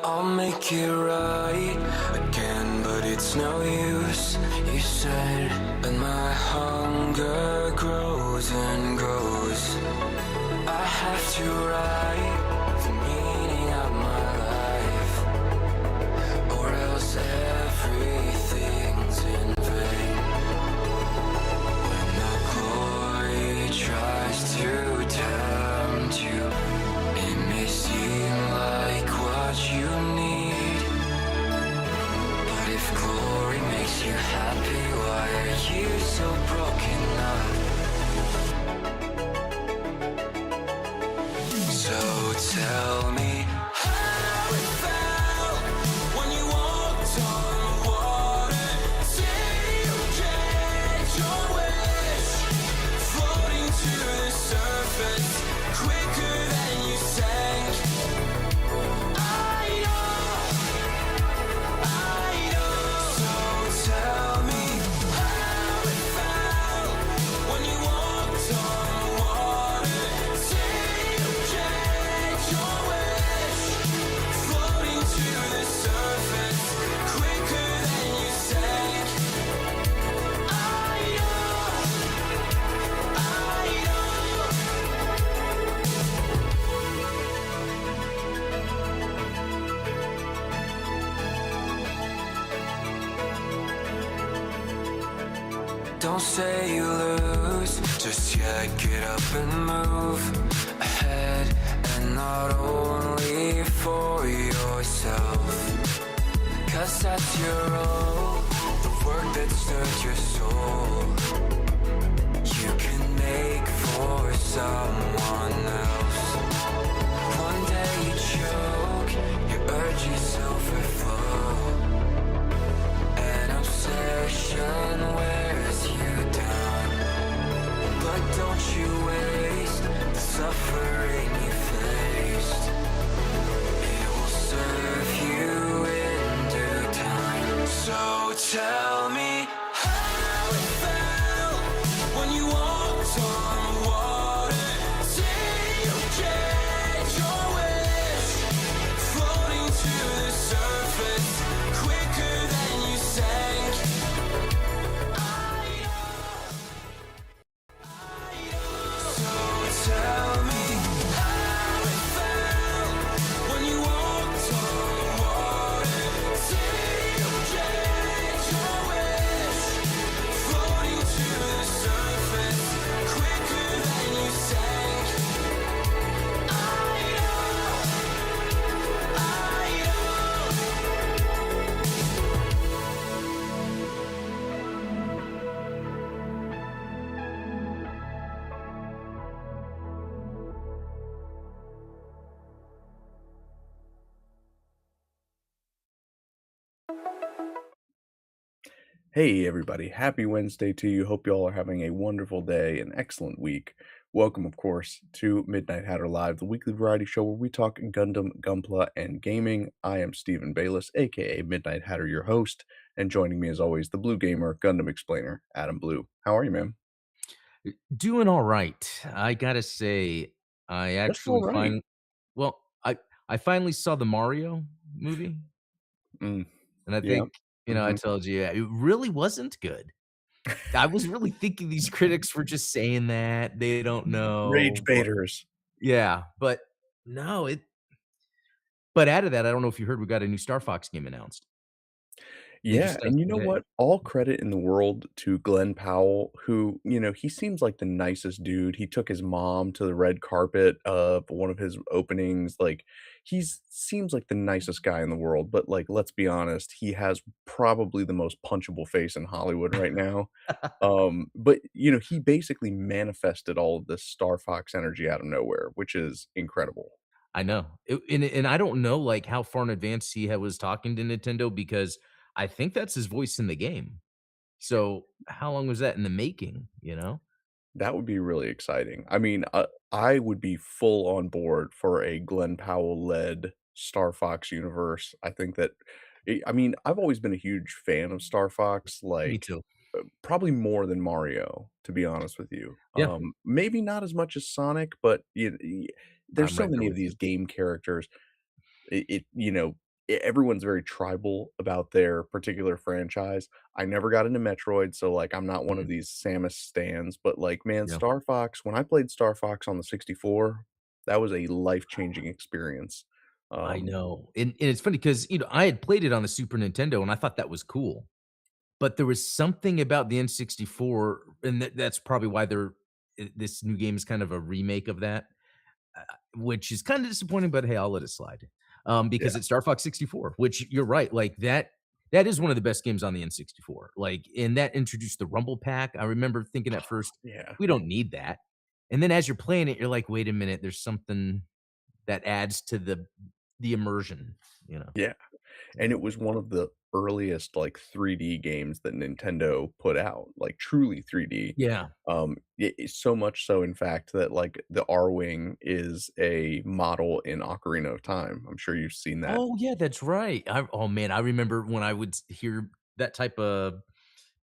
I'll make it right again, but it's no use, you said. And my hunger grows and grows. I have to write the meaning of my life, or else everything's in vain. When the glory tries to tempt you, it may seem like what you need. But if glory makes you happy, why are you so broken up? So tell me how it felt when you walked on water. Say you get your wish, floating to the surface quicker than you sank. I know. So tell me how it felt when you walked on water. Say you get your wish, floating to the surface quicker than you sank. I know. Don't say you lose just yet, get up and move ahead, and not only for yourself, 'cause that's your role, the work that stirred your soul. You can make for someone else. One day you choke, your urges overflow. An obsession wears you down, but don't you waste the suffering you faced. It will serve you in due time. So tell me how it felt when you walked on water. Say you get your wish, floating to the surface quicker than you sank. So tell me how it felt when you walked on water. Say you get your wish, floating to the surface quicker than you sank. I know. Hey, everybody. Happy Wednesday to you. Hope you all are having a wonderful day, an excellent week. Welcome, of course, to Midnight Hatter Live, the weekly variety show where we talk Gundam, Gunpla, and gaming. I am Stephen Bayless, aka Midnight Hatter, your host, and joining me as always, the Blue Gamer Gundam Explainer, Adam Blue. How are you, man? Doing all right. I gotta say, I That's all actually right. find well, I finally saw the Mario movie, Mm, and I yeah. think, I hmm told you, it really wasn't good. I was really thinking these critics were just saying that, they don't Rage know what. baiters. Yeah, but no, but out of that, I don't know if you heard we got a new Star Fox game announced. They Yeah, just and announced you it know today. what? All credit in the world to Glenn Powell, who, he seems like the nicest dude. He took his mom to the red carpet of one of his openings. Like, he's seems like the nicest guy in the world, but like, let's be honest, he has probably the most punchable face in Hollywood right now. But he basically manifested all of this Star Fox energy out of nowhere, which is incredible. I know. And I don't know, like, how far in advance he was talking to Nintendo because I think that's his voice in the game. So, how long was that in the making, you know? That would be really exciting. I mean, I would be full on board for a Glenn Powell-led Star Fox universe. I think that I mean, I've always been a huge fan of Star Fox, Me like, too. probably more than Mario, to be honest with you. Yeah, Maybe not as much as Sonic, but there's I'm so right there many of with you. these game characters. It everyone's very tribal about their particular franchise. I never got into Metroid, so, like, I'm not one of Mhm. these Samus stans, but, like, man, Yeah. Star Fox when I played Star Fox on the 64, that was a life-changing experience. I Um, know, and it's funny because I had played it on the Super Nintendo, and I thought that was cool, but there was something about the N64, and that's probably why this new game is kind of a remake of that, which is kinda disappointing, but hey, I'll let it slide, yeah, because it's Star Fox 64, which you're right, like, that is one of the best games on the N64, like, and that introduced the Rumble Pack. I remember thinking at first, yeah, "We don't need that," and then as you're playing it, you're like, "Wait a minute, there's something that adds to the immersion," you know? yeah. And Yeah. it was one of the earliest, like, 3D games that Nintendo put out, like, truly 3D. Yeah. It's so much so, in fact, that, like, the R-Wing is a model in Ocarina of Time. I'm sure you've seen that. Oh, yeah, that's right. Oh, man, I remember when I would hear that type of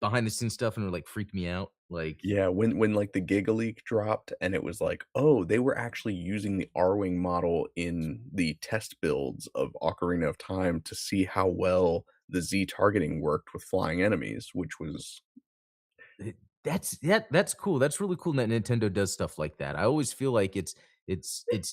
behind the scenes stuff and it would, like, freak me out, like, Yeah, when, like, the Giga Leak dropped and it was like, "Oh, they were actually using the R-Wing model in the test builds of Ocarina of Time to see how well the Z targeting worked with flying enemies," which was that's cool. That's really cool that Nintendo does stuff like that. I always feel like it's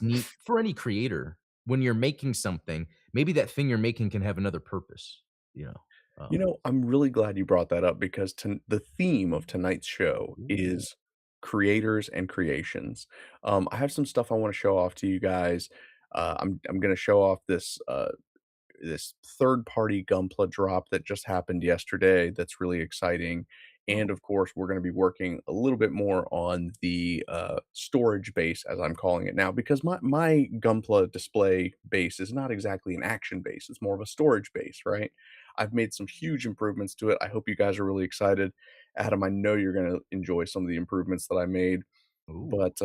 neat for any creator when you're making something, maybe that thing you're making can have another purpose, you know? You know, I'm really glad you brought that up because the theme of tonight's show Ooh. is creators and creations. I have some stuff I want to show off to you guys. I'm going to show off this third party Gunpla drop that just happened yesterday that's really exciting. And Oh, of course, we're going to be working a little bit more on the storage base, as I'm calling it now, because my Gunpla display base is not exactly an action base. It's more of a storage base, right? I've made some huge improvements to it. I hope you guys are really excited. Adam, I know you're going to enjoy some of the improvements that I made. ooh. But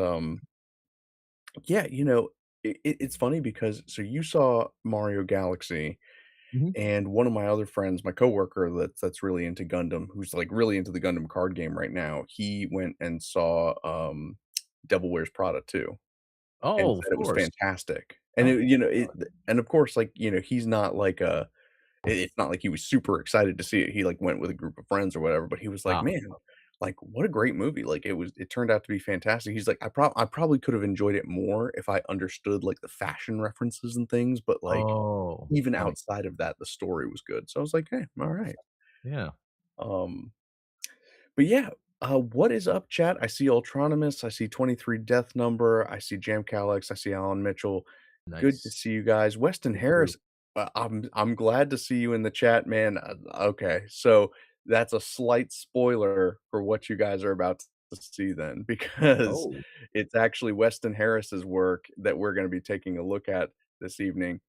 yeah, it's funny because so you saw Mario Galaxy Mhm. and one of my other friends, my coworker that's really into Gundam, who's, like, really into the Gundam card game right now, he went and saw, Devil Wears Prada 2 and Oh, of said it was course. fantastic. And Oh, and of course, like, he's not like a it's not like he was super excited to see it. He, like, went with a group of friends or whatever, but he was like, ah, "Man, like, what a great movie." Like, it turned out to be fantastic. He's like, I probably could have enjoyed it more if I understood, like, the fashion references and things, but, like, oh, even funny. outside of that, the story was good. So I was like, "Hey, alright." Yeah, Um, but yeah, what is up, chat? I see Ultronymous, I see 23 Death Number, I see Jam Calix, I see Alan Mitchell. Good to nice. see you guys. Weston Good group. Harris, I'm glad to see you in the chat, man. Okay, so that's a slight spoiler for what you guys are about to see then, because Oh, it's actually Weston Harris's work that we're gonna be taking a look at this evening.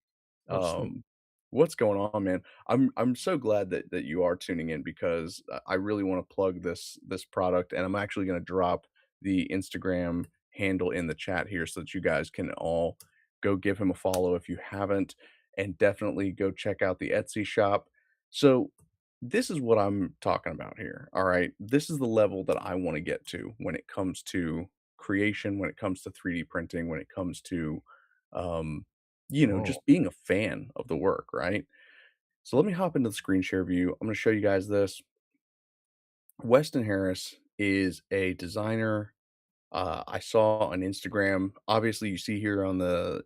oh, sweet. Um, what's going on, man? I'm so glad that you are tuning in because I really want to plug this product, and I'm actually going to drop the Instagram handle in the chat here so that you guys can all go give him a follow if you haven't, and definitely go check out the Etsy shop. So this is what I'm talking about here. All right, this is the level that I want to get to when it comes to creation, when it comes to 3D printing, when it comes to um, Oh, just being a fan of the work, right? So let me hop into the screen share view. I'm going to show you guys this. Weston Harris is a designer. I saw on Instagram. Obviously, you see here on the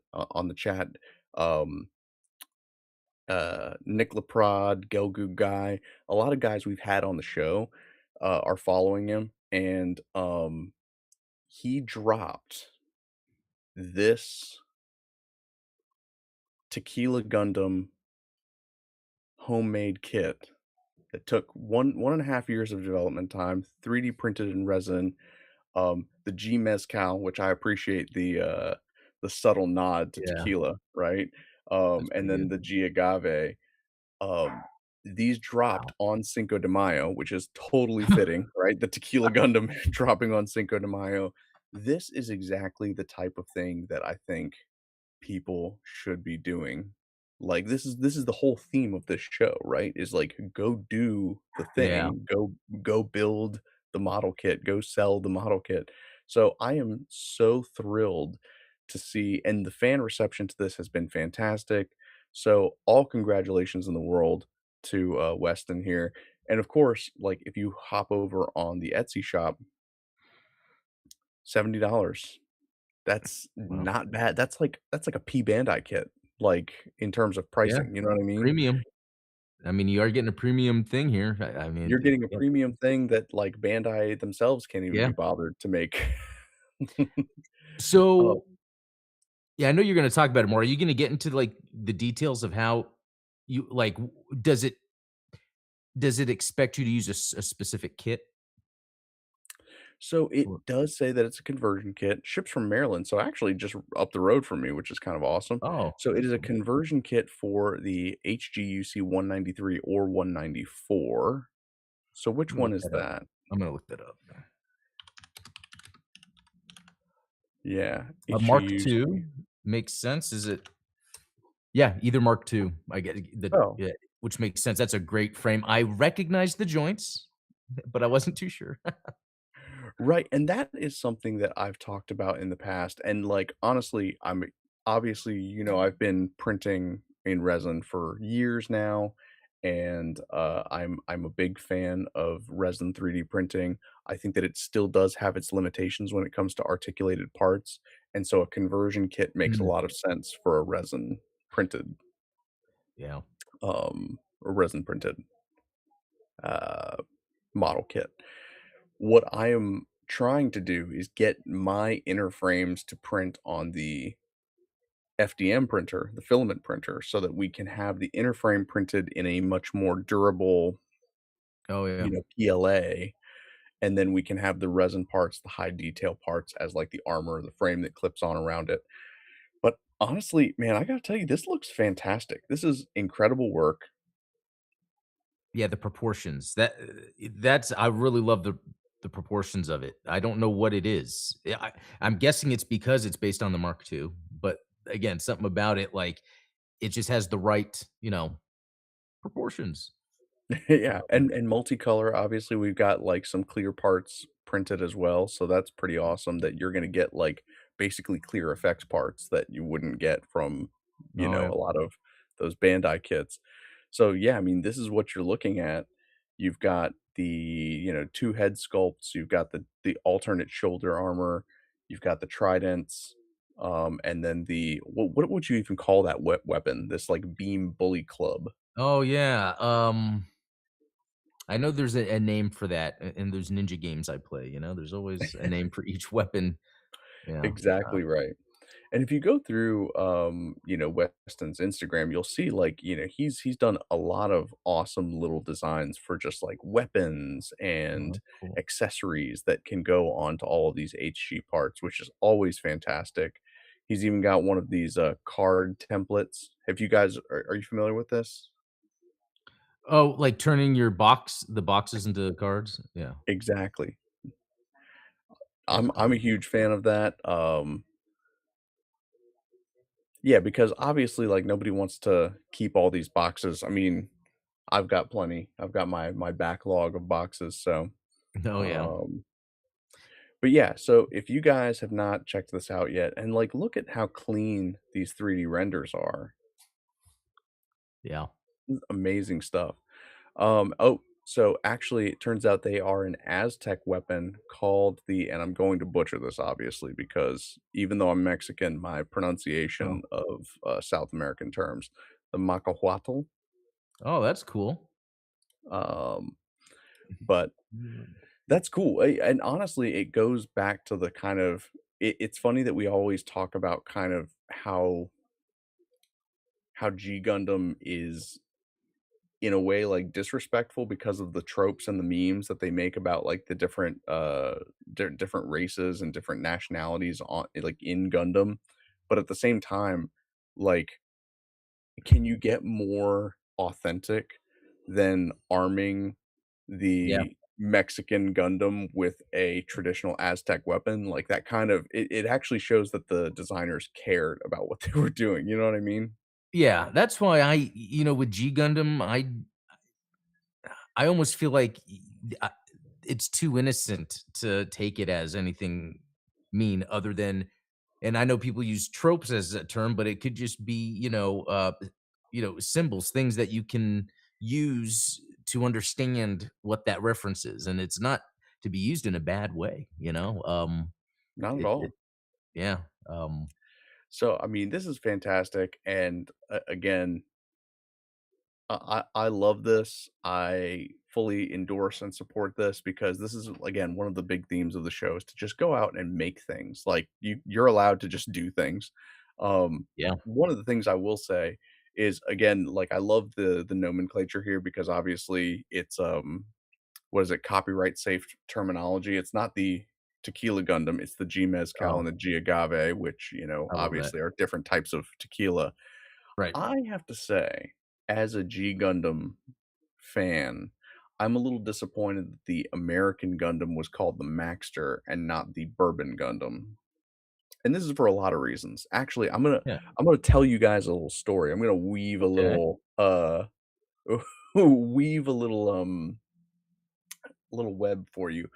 chat, um, Nick Leprod, Gelgoog guy. A lot of guys we've had on the show are following him, and he dropped this Tequila Gundam homemade kit. It took 1.5 years of development time, 3D printed in resin. The G Mezcal, which I appreciate the subtle nod to yeah, tequila, right? that's And pretty then good. the G Agave. Um, these dropped Wow. on Cinco de Mayo, which is totally fitting, right? The Tequila Gundam dropping on Cinco de Mayo. This is exactly the type of thing that I think people should be doing. Like, this is the whole theme of this show, right? Is like, go do the Yeah. thing, go build the model kit, go sell the model kit. So, I am so thrilled to see and the fan reception to this has been fantastic. So, all congratulations in the world to, Weston here, and of course, like, if you hop over on the Etsy shop, $70. That's Wow. not bad. That's like a P Bandai kit, like, in terms of Yeah, pricing, you know what I mean? premium. I mean, you are getting a premium thing here. I mean, You're getting a yeah. premium thing that, like, Bandai themselves can't even Yeah. be bothered to make. Oh, So, yeah, I know you're gonna talk about it more. Are you gonna get into, like, the details of how you like, does it expect you to use a specific kit? so it Or does say that it's a conversion kit, ships from Maryland, so actually just up the road from me, which is kind of awesome. oh, So it that's is a cool. conversion kit for the HGUC 193 or 194. So I'm which gonna one look is that up. that? I'm gonna look that up. Yeah, Mark HGUC. II makes sense. Is it Yeah, either Mark II. I get the Oh. yeah, which makes sense. That's a great frame. I recognize the joints, but I wasn't too sure. Right, and that is something that I've talked about in the past, and, like, honestly, I'm obviously, I've been printing in resin for years now, and, I'm a big fan of resin 3D printing. I think that it still does have its limitations when it comes to articulated parts, and so a conversion kit makes a Mm, lot of sense for yeah. a resin printed, uh, model kit. What I am trying to do is get my inner frames to print on the FDM printer, the filament printer, so that we can have the inner frame printed in a much more durable, Oh, yeah. PLA, and then we can have the resin parts, the high detail parts as like the armor, the frame that clips on around it. But honestly, man, I gotta tell you, this looks fantastic. This is incredible work. Yeah, the proportions. That's I really love the proportions of it. I don't know what it is. I'm guessing it's because it's based on the Mark II, but again, something about it, like, it just has the right, proportions. Yeah, and multicolor, obviously, we've got, like, some clear parts printed as well, so that's pretty awesome that you're gonna get, like, basically clear effects parts that you wouldn't get from, Oh, yeah. a lot of those Bandai kits. So, yeah, I mean, this is what you're looking at. You've got the, 2 head sculpts, you've got the alternate shoulder armor, you've got the tridents, and then what would you even call that weapon? This, like, beam bully club. Oh, yeah, I know there's a name for that in those ninja games I play, there's always a name for each weapon. Yeah. Exactly right. And if you go through, Weston's Instagram, you'll see like, he's done a lot of awesome little designs for just like weapons Oh, and that's cool. accessories that can go onto all of these HG parts, which is always fantastic. He's even got one of these card templates. Have you guys are you familiar with this? Oh, like turning the boxes into cards? Yeah. Exactly. That's I'm cool. a huge fan of that. Yeah, because obviously like nobody wants to keep all these boxes. I mean, I've got plenty. I've got my backlog of boxes, so, Oh, yeah. um but yeah, so if you guys have not checked this out yet and, like, look at how clean these 3D renders are. Yeah. Amazing stuff. So actually, it turns out they are an Aztec weapon called and I'm going to butcher this, obviously, because even though I'm Mexican, my Oh. pronunciation of, South American terms, the macahuatl, Oh, that's cool. um, but Mm. that's cool, and honestly, it goes back to the kind of it's funny that we always talk about kind of how G Gundam is, in a way, like, disrespectful because of the tropes and the memes that they make about, like, the different, different races and different nationalities in Gundam, but at the same time, like, can you get more authentic than arming Yeah. the Mexican Gundam with a traditional Aztec weapon? Like, that kind of it actually shows that the designers cared about what they were doing, you know what I mean? Yeah, that's why with G Gundam, I almost feel like it's too innocent to take it as anything mean other than, and I know people use tropes as a term, but it could just be, symbols, things that you can use to understand what that reference is, and it's not to be used in a bad way, Not at it all. yeah, um, So, I mean, this is fantastic, and again, I love this. I fully endorse and support this because this is again one of the big themes of the show is to just go out and make things. Like you're allowed to just do things. yeah. One of the things I will say is again, like I love the nomenclature here because obviously it's what is it, copyright safe terminology. It's not the tequila Gundam, it's the G Mezcal Oh, and the G Agave, which, I love that. obviously are different types of tequila. Right. I have to say, as a G Gundam fan, I'm a little disappointed that the American Gundam was called the Maxter and not the Bourbon Gundam. And this is for a lot of reasons. Actually, Yeah. I'm gonna tell you guys a little story. I'm gonna weave a Okay. little weave a little web for you.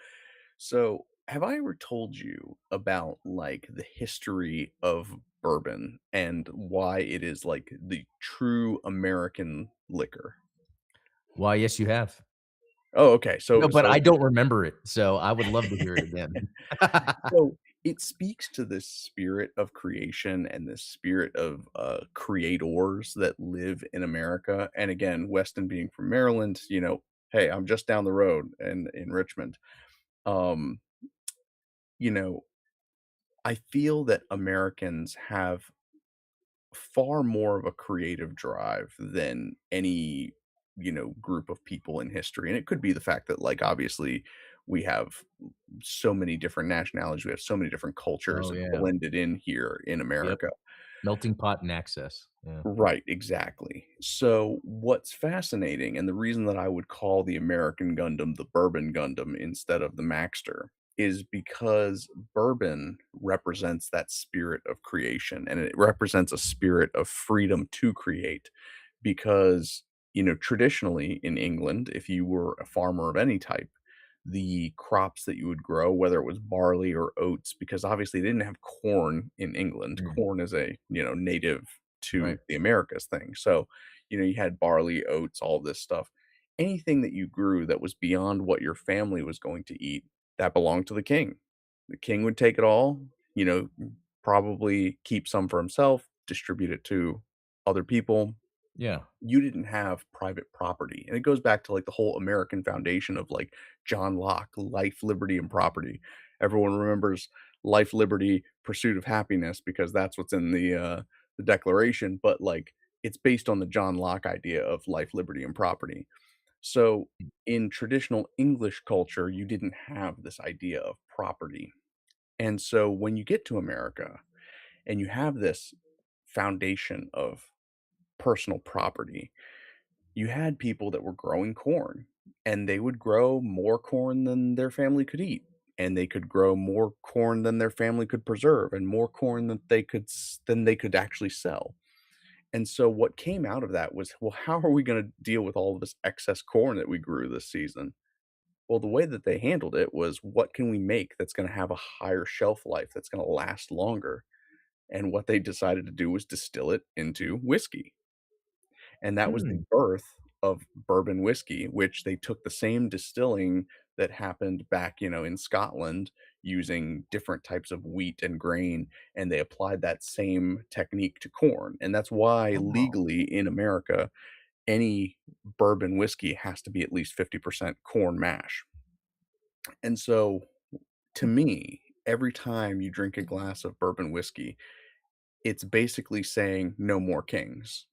So, have I ever told you about like the history of bourbon and why it is like the true American liquor? Why, yes, you have. Oh, okay. No, So but I so don't remember it, so I would love to hear it again. so it speaks to this spirit of creation and this spirit of creators that live in America. And again, Weston being from Maryland, hey, I'm just down the road in Richmond. Um, you know, I feel that Americans have far more of a creative drive than any, group of people in history. And it could be the fact that, like, obviously, we have so many different nationalities, we have so many different cultures Oh, yeah. blended in here in Yep. America. Melting pot and access. Yeah. Right, exactly. So, what's fascinating, and the reason that I would call the American Gundam the Bourbon Gundam instead of the Maxter, is because bourbon represents that spirit of creation and it represents a spirit of freedom to create. Because, traditionally in England, if you were a farmer of any type, the crops that you would grow, whether it was barley or oats, because obviously they didn't have corn in England. Mm, Corn is a, native to right. the Americas thing. So, you had barley, oats, all this stuff. Anything that you grew that was beyond what your family was going to eat, that belonged to the king. The king would take it all, probably keep some for himself, distribute it to other people. Yeah. You didn't have private property. And it goes back to like the whole American foundation of like John Locke, life, liberty, and property. Everyone remembers life, liberty, pursuit of happiness because that's what's in the Declaration. But like it's based on the John Locke idea of life, liberty, and property. So in traditional English culture, you didn't have this idea of property. And so when you get to America and you have this foundation of personal property, you had people that were growing corn, and they would grow more corn than their family could eat, and they could grow more corn than their family could preserve, and more corn than they could actually sell. And so what came out of that was, well, how are we going to deal with all of this excess corn that we grew this season? Well, the way that they handled it was, what can we make that's going to have a higher shelf life, that's going to last longer? And what they decided to do was distill it into whiskey. And that was the Hmm. birth of bourbon whiskey, which they took the same distilling that happened back, in Scotland using different types of wheat and grain, and they applied that same technique to corn. And that's why Oh. legally in America, any bourbon whiskey has to be at least 50% corn mash. And so to me, every time you drink a glass of bourbon whiskey, it's basically saying no more kings,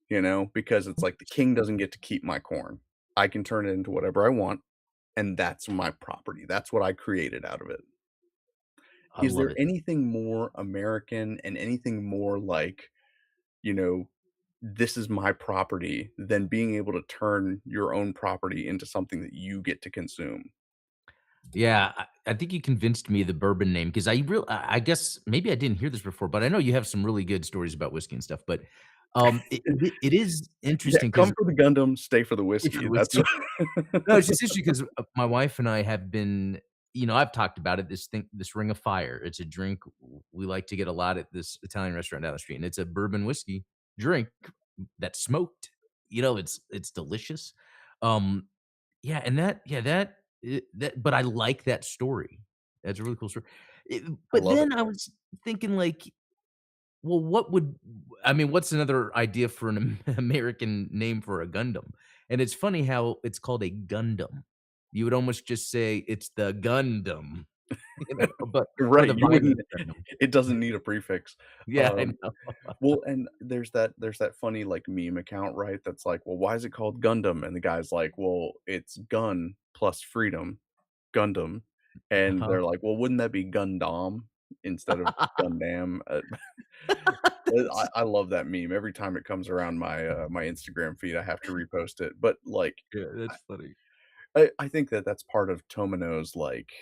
because it's like the king doesn't get to keep my corn. I can turn it into whatever I want, and that's my property. That's what I created out of it. I Is love there it. anything more American and anything more like, you know, this is my property than being able to turn your own property into something that you get to consume? Yeah, I think you convinced me the bourbon name because I guess maybe I didn't hear this before, but I know you have some really good stories about whiskey and stuff, but, it is Yeah, interesting come because for the Gundam, stay for the for whiskey. the That's whiskey. No, it's just interesting because my wife and I have been I've talked about it, this Ring of Fire. It's a drink we like to get a lot at this Italian restaurant down the street, and it's a bourbon whiskey drink, that's smoked. It's delicious. Um, yeah, and that but I like that story. That's a really cool story. I But love it. then I was thinking like, well, I mean, what's another idea for an American name for a Gundam? And it's funny how it's called a Gundam. You would almost just say it's the Gundam, but You're or right, the you wouldn't violent Gundam. it doesn't need a prefix. Yeah, I Um, know. well, and there's that funny, like, meme account, right, that's like, "Well, why is it called Gundam?" And the guy's like, "Well, it's gun plus freedom, Gundam." And Uh-huh. they're like, "Well, wouldn't that be Gundam instead of Gundam?" That's I love that meme. Every time it comes around my Instagram feed, I have to repost it. But, like, yeah, I that's funny. I think that that's part of Tomino's, like,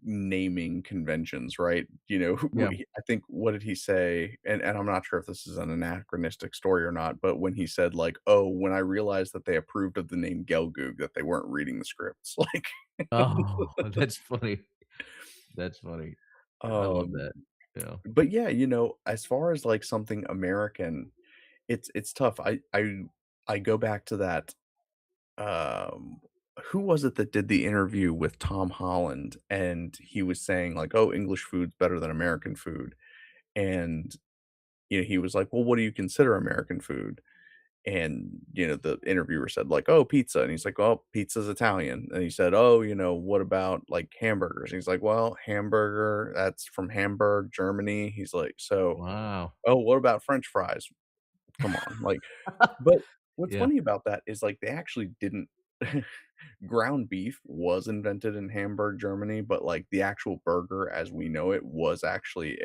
naming conventions, right? You know, Yeah. I think what did he say? And I'm not sure if this is an anachronistic story or not, but when he said, like, "Oh, when I realized that they approved of the name Gelgoog, that they weren't reading the scripts." Like, Oh, that's funny. That's funny. I love um, that. Yeah. but yeah, as far as, like, something American, it's tough. I go back to that, um who was it that did the interview with Tom Holland, and he was saying, like, "Oh, English food's better than American food." And, he was like, "Well, what do you consider American food?" And, the interviewer said, like, "Oh, pizza." And he's like, "Well, pizza's Italian." And he said, "Oh, what about, like, hamburgers?" And he's like, "Well, hamburger, that's from Hamburg, Germany." He's like, "So, Wow. oh, what about French fries? Come on." Like, but what's Yeah. funny about that is, like, they actually didn't ground beef was invented in Hamburg, Germany, but, like, the actual burger as we know it was actually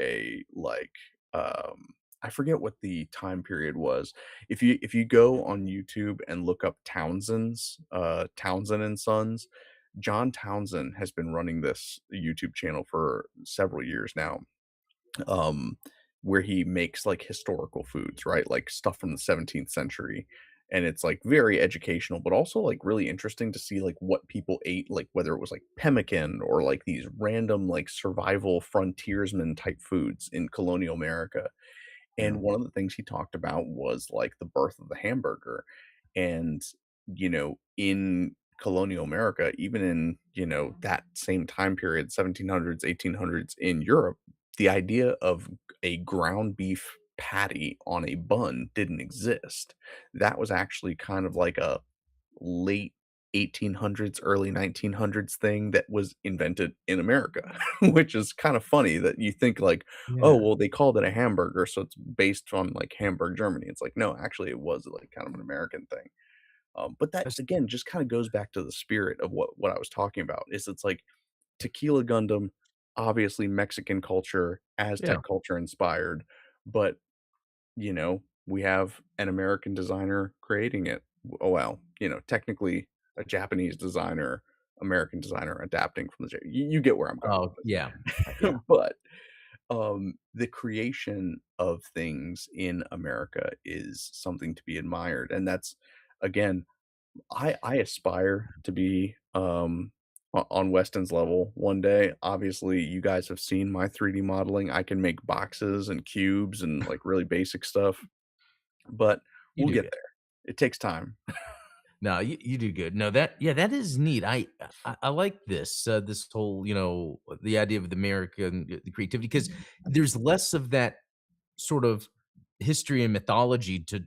um I forget what the time period was. If you go on YouTube and look up Townsend and Sons, John Townsend has been running this YouTube channel for several years now, um, where he makes, like, historical foods, right? Like, stuff from the 17th century, and it's, like, very educational, but also, like, really interesting to see, like, what people ate, like, whether it was, like, pemmican or, like, these random, like, survival frontiersman type foods in colonial America. Yeah. And one of the things he talked about was, like, the birth of the hamburger. And, in colonial America, even in, that same time period, 1700s, 1800s in Europe, the idea of a ground beef patty on a bun didn't exist. That was actually kind of like a late 1800s, early 1900s thing that was invented in America, which is kind of funny that you think like, "Oh, Yeah. well, they called it a hamburger, so it's based on, like, Hamburg, Germany." It's like, no, actually, it was, like, kind of an American thing. But that, That's again, just kinda goes back to the spirit of what I was talking about, is it's like Tequila Gundam, obviously Mexican culture, yeah. Aztec culture inspired, but we have an American designer creating it. Oh, well, technically a Japanese designer, American designer adapting from you get where I'm going Oh, with yeah. this. Yeah. But, the creation of things in America is something to be admired, and that's, again, I aspire to be, on Weston's level one day. Obviously, you guys have seen my 3D modeling. I can make boxes and cubes and, like, really basic stuff, but You we'll do get good. there. It takes time. No, you do good. No, that is neat. I like this whole, the idea of the American the creativity because there's less of that sort of history and mythology to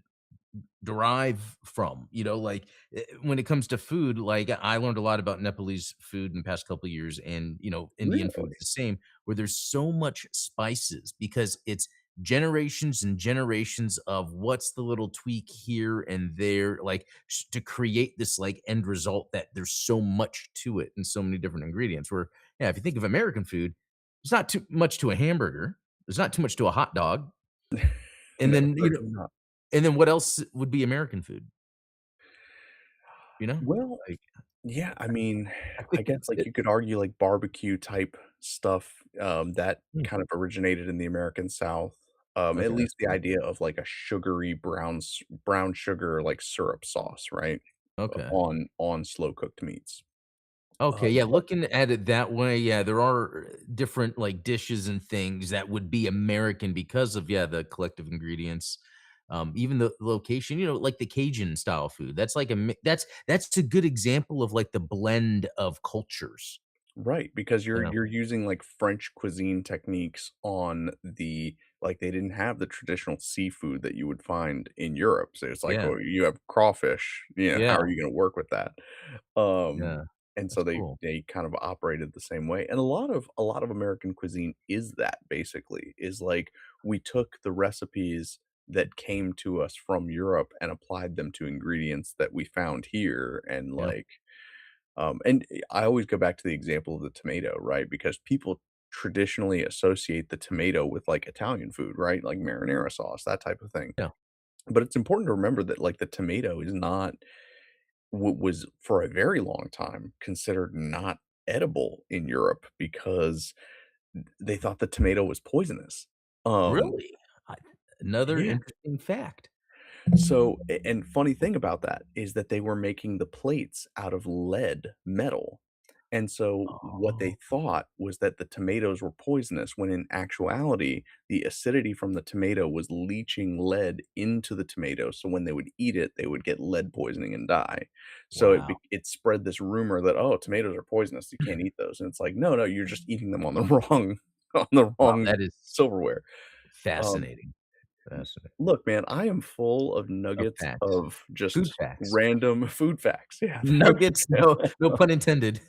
derive from, like, when it comes to food, like, I learned a lot about Nepalese food in the past couple of years and, Indian food Really? the same, where there's so much spices because it's generations and generations of what's the little tweak here and there, like, to create this, like, end result that there's so much to it and so many different ingredients where, yeah, if you think of American food, there's not too much to a hamburger. There's not too much to a hot dog. And No, then, certainly not. what else would be American food? You know? Well, Like, yeah, I mean, I I think guess, that's like, it. you could argue, like, barbecue type stuff, that Mm, kind of originated in the American South, at okay, least the idea of, like, a sugary brown sugar, like, syrup sauce, right, okay. on slow cooked meats, Okay, yeah, but looking at it that way, yeah, there are different, like, dishes and things that would be American because of, yeah, the collective ingredients. Even the location, like the Cajun style food. That's like that's a good example of like the blend of cultures. Right, because you're You know? you're using, like, French cuisine techniques on the like, they didn't have the traditional seafood that you would find in Europe, so it's like, Yeah, "Oh, you have crawfish, how yeah, are you gonna work with that?" Um, yeah. and so That's they cool. they kind of operated the same way, and a lot of American cuisine is that basically, is like, we took the recipes that came to us from Europe and applied them to ingredients that we found here, and, Yeah, I always go back to the example of the tomato, right? Because people traditionally associate the tomato with, like, Italian food, right? Like marinara sauce, that type of thing. yeah. But it's important to remember that, like, the tomato is not what was for a very long time considered not edible in Europe because they thought the tomato was poisonous. Um, Really? I Another yeah. interesting fact. So, and funny thing about that is that they were making the plates out of lead metal. And so what they Oh, thought was that the tomatoes were poisonous when in actuality, the acidity from the tomato was leaching lead into the tomato. So when they would eat it, they would get lead poisoning and die. So wow. it spread this rumor that, oh, tomatoes are poisonous. You can't eat those. And it's like, no, no, you're just eating them on the wrong, on the Wow, wrong that is silverware. Um, fascinating. Fascinating. Look, man, I am full of Of nuggets facts. of Food just facts. random food facts. Yeah, food Nuggets, no pun intended.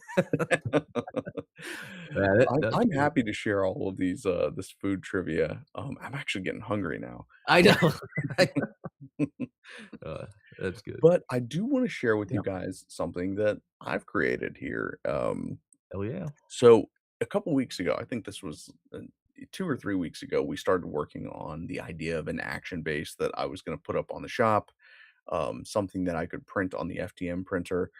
Yeah, that's I'm good. happy to share all of these, this food trivia. I'm actually getting hungry now. I know. I That's good. But I do wanna share with you Yeah. guys something that I've created here. Oh, yeah. So a couple weeks ago, I think this was, 2 or 3 weeks ago, we started working on the idea of an action base that I was gonna put up on the shop, something that I could print on the FDM printer.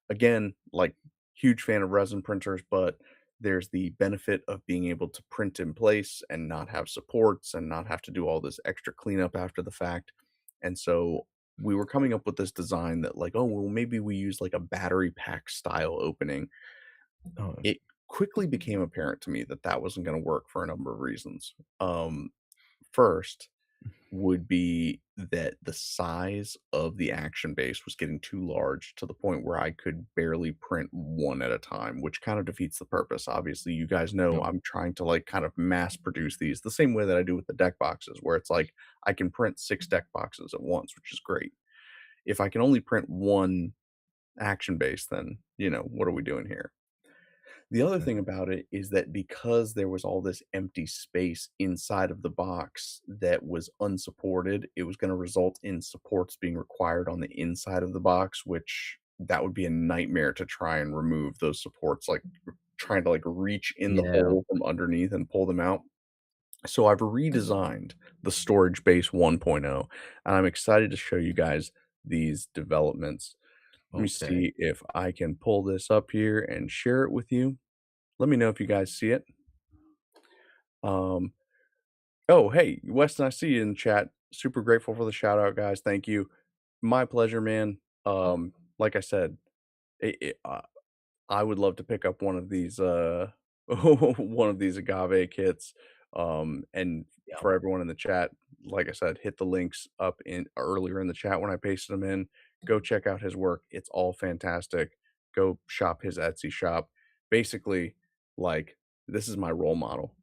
Again, like, huge fan of resin printers, but there's the benefit of being able to print in place and not have supports and not have to do all this extra cleanup after the fact. And so we were coming up with this design that, like, oh, well, maybe we use like a battery pack style opening. Oh, It quickly became apparent to me that that wasn't going to work for a number of reasons. First, would be that the size of the action base was getting too large to the point where I could barely print one at a time, which kind of defeats the purpose. Obviously, you guys know no. I'm trying to like kind of mass produce these the same way that I do with the deck boxes, where it's like I can print 6 deck boxes at once, which is great. If I can only print one action base, then, what are we doing here? The other Yeah. thing about it is that because there was all this empty space inside of the box that was unsupported, it was gonna result in supports being required on the inside of the box, which that would be a nightmare to try and remove those supports, like, trying to, like, reach in the Yeah. hole from underneath and pull them out. So I've redesigned the Storage Base 1.0, and I'm excited to show you guys these developments. Let me Okay. see if I can pull this up here and share it with you. Let me know if you guys see it. Um, oh, hey, Weston, I see you in the chat. Super grateful for the shout out, guys. Thank you. My pleasure, man. Like I said, it, I would love to pick up one of these one of these agave kits. And Yeah. for everyone in the chat, like I said, hit the links up in earlier in the chat when I pasted them in. Go check out his work. It's all fantastic. Go shop his Etsy shop. Basically, like, this is my role model.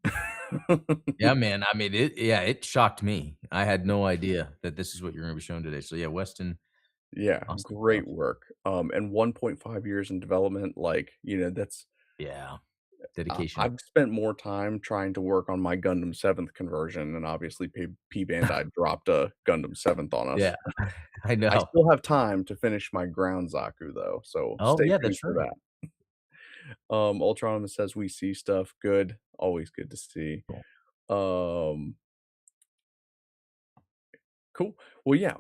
Yeah, man. I mean, it shocked me. I had no idea that this is what you're gonna be showing today. So, yeah, Weston, Yeah, awesome stuff. great work. And 1.5 years in development, like, that's Yeah. Dedication. I've spent more time trying to work on my Gundam 7th conversion, and obviously P Bandai dropped a Gundam 7th on us. Yeah, I I know. still have time to finish my Ground Zaku though, so Oh, stay yeah, tuned that's for right. that. Ultronus says we see stuff. Good. Always good to see. Cool. Um, cool. Well, yeah.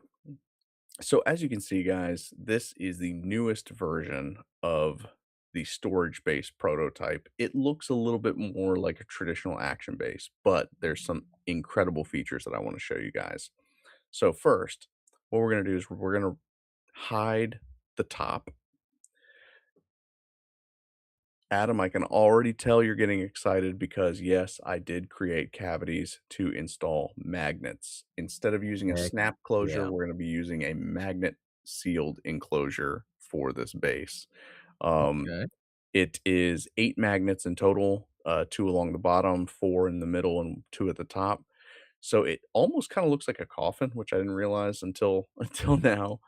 So as you can see, guys, this is the newest version of the storage base prototype. It looks a little bit more like a traditional action base, but there's some incredible features that I want to show you guys. So first, what we're going to do is we're going to hide the top. Adam, I can already tell you're getting excited because yes, I did create cavities to install magnets. Instead of using a Heck snap closure, yeah. we're going to be using a magnet sealed enclosure for this base. Um, Okay. it is 8 magnets in total, 2 along the bottom, 4 in the middle, and 2 at the top. So it almost kinda looks like a coffin, which I didn't realize until until now.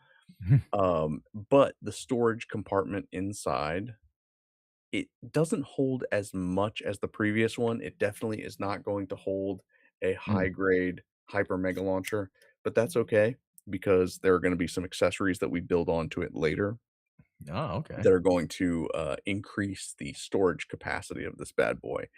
But the storage compartment inside, it doesn't hold as much as the previous one. It definitely is not going to hold a high Mm. grade hyper mega launcher, but that's okay because there are gonna be some accessories that we build onto it later Oh, okay. that are going to, increase the storage capacity of this bad boy.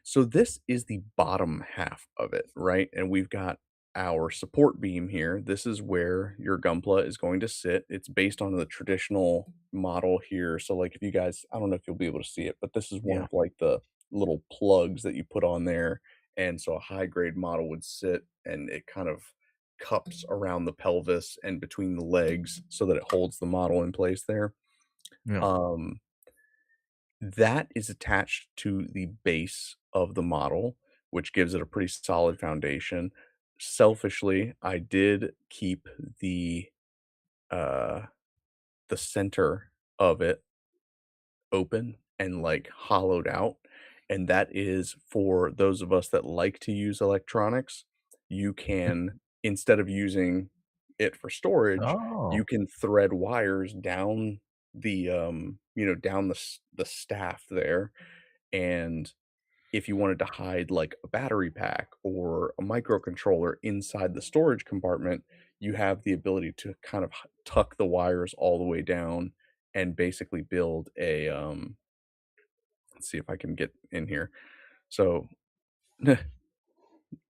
So this is the bottom half of it, right? And we've got our support beam here. This is where your Gunpla is going to sit. It's based on the traditional model here. So like if you guys, I don't know if you'll be able to see it, but this is one Yeah. of like the little plugs that you put on there. And so a high grade model would sit and it kind of cups around the pelvis and between the legs so that it holds the model in place there. Yeah. Um, that is attached to the base of the model, which gives it a pretty solid foundation. Selfishly, I did keep uh, the center of it open and, like, hollowed out, and that is for those of us that like to use electronics, you can instead of using it for storage, you Oh. can thread wires down down the staff there, and if you wanted to hide, like, a battery pack or a microcontroller inside the storage compartment, you have the ability to kind of tuck the wires all the way down and basically build a, let's see if I can get in here. So,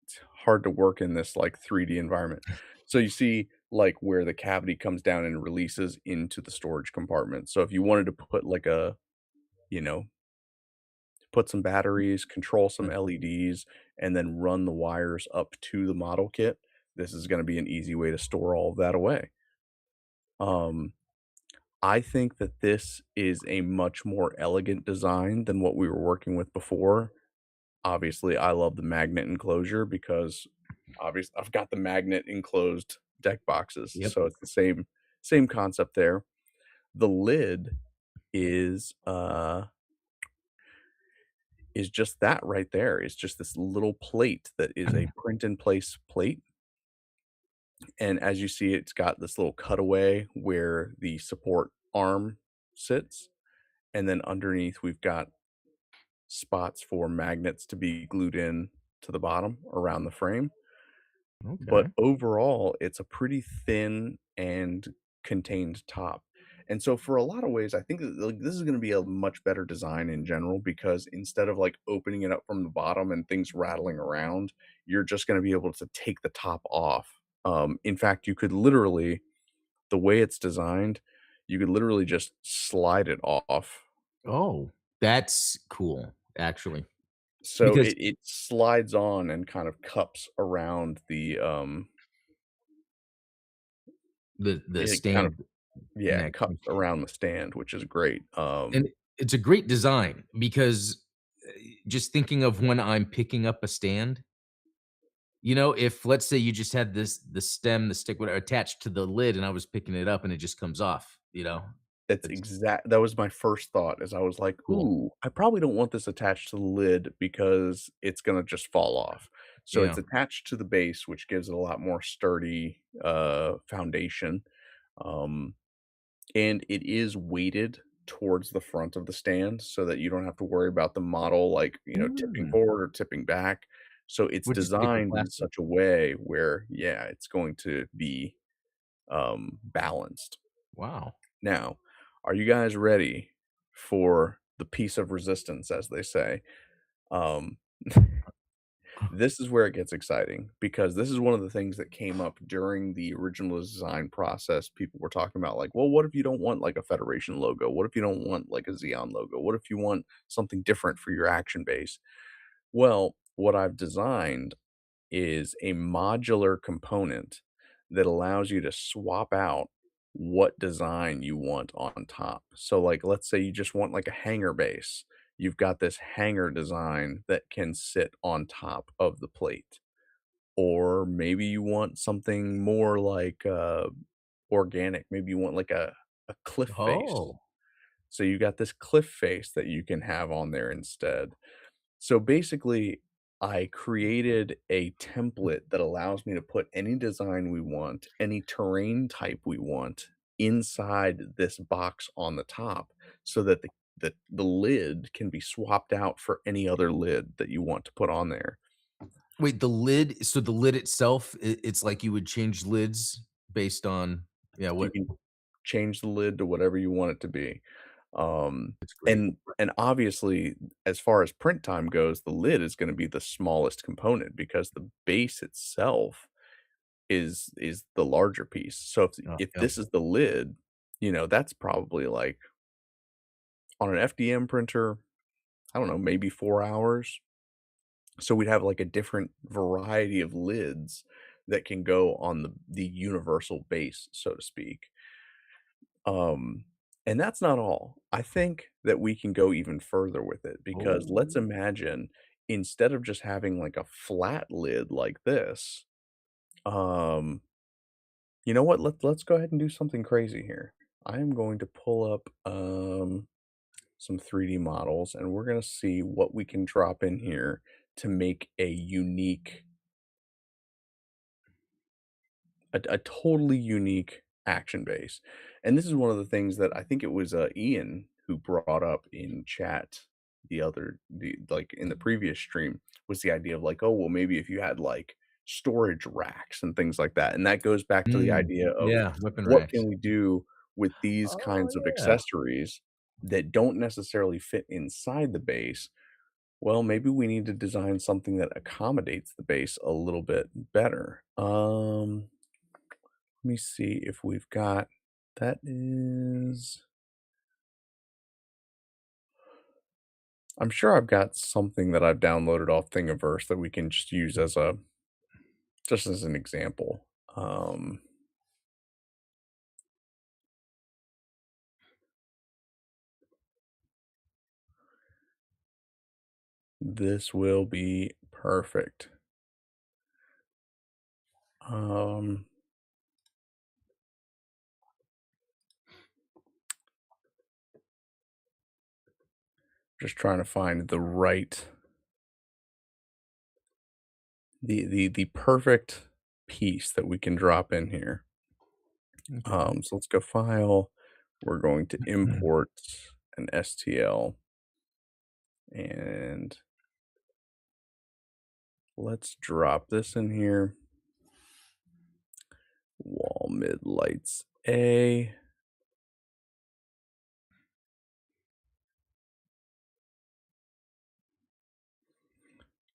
it's hard to work in this, like, 3D environment. So you see, like, where the cavity comes down and releases into the storage compartment. So if you wanted to put, like, you know, put some batteries, control some Yeah. LEDs, and then run the wires up to the model kit, this is gonna be an easy way to store all of that away. Um, I think that this is a much more elegant design than what we were working with before. Obviously, I love the magnet enclosure because I've got the magnet enclosed deck boxes, Yep. so it's the same concept there. The lid is, is just that right there. It's just this little plate that is a print in place plate, and as you see, it's got this little cutaway where the support arm sits, and then underneath, we've got spots for magnets to be glued in to the bottom around the frame. But Okay. overall, it's a pretty thin and contained top. And so for a lot of ways, I think that, like, this is gonna be a much better design in general because instead of, like, opening it up from the bottom and things rattling around, you're just gonna be able to take the top off. In fact, you could literally the way it's designed, you could literally just slide it off. Oh, that's cool, actually, So because it slides on and kind of cups around the it kind of stand yeah, connection. cups around the stand, which is great. And it's a great design because, just thinking of when I'm picking up a stand, if let's say you just had the stem, the stick, whatever, attached to the lid and I was picking it up and it just comes off, it's That was my first thought as I was like, cool. "Ooh, I probably don't want this attached to the lid because it's gonna just fall off." So it's Yeah. attached to the base, which gives it a lot more sturdy, foundation, um, and it is weighted towards the front of the stand so that you don't have to worry about the model, like, tipping Mm, forward or tipping back. So it's with just paper designed in plastic? such a way where, yeah, it's going to be, balanced. Wow. Now, are you guys ready for the piece of resistance, as they say? Um, this is where it gets exciting because this is one of the things that came up during the original design process. People were talking about, like, well, what if you don't want like a Federation logo? What if you don't want like a Xeon logo? What if you want something different for your action base? Well, what I've designed is a modular component that allows you to swap out what design you want on top. So, like, let's say you just want like a hanger base. You've got this hanger design that can sit on top of the plate. Or maybe you want something more like organic. Maybe you want like a cliff face. Oh. So you got this cliff face that you can have on there instead. So basically, I created a template that allows me to put any design we want, any terrain type we want inside this box on the top so that the lid can be swapped out for any other lid that you want to put on there. Wait, the lid so the lid itself, it's like you would change lids based on yeah, You what can change the lid to whatever you want it to be. it's great. And obviously, as far as print time goes, the lid is gonna be the smallest component because the base itself is the larger piece. So if Yeah. this is the lid, that's probably like on an FDM printer, I don't know, maybe 4 hours. So we'd have like a different variety of lids that can go on the universal base, so to speak. Um, and that's not all. I think that we can go even further with it because let's Oh. imagine instead of just having like a flat lid like this, um, you know what? Let's go ahead and do something crazy here. I am going to pull up some 3D models and we're going to see what we can drop in here to make a totally unique action base. And this is one of the things that I think it was Ian who brought up in chat like in the previous stream was the idea of like, oh, well, maybe if you had like storage racks and things like that. And that goes back to the Mm. idea of Yeah, weapon what racks. can we do with these Oh, kinds of yeah. accessories that don't necessarily fit inside the base. Well, maybe we need to design something that accommodates the base a little bit better. Let me see if we've got that is I'm sure I've got something that I've downloaded off Thingiverse that we can just use as a just as an example. This will be perfect. Um, just trying to find the perfect piece that we can drop in here. Okay. So let's go file. We're going to import an STL and let's drop this in here. Wall mid lights A.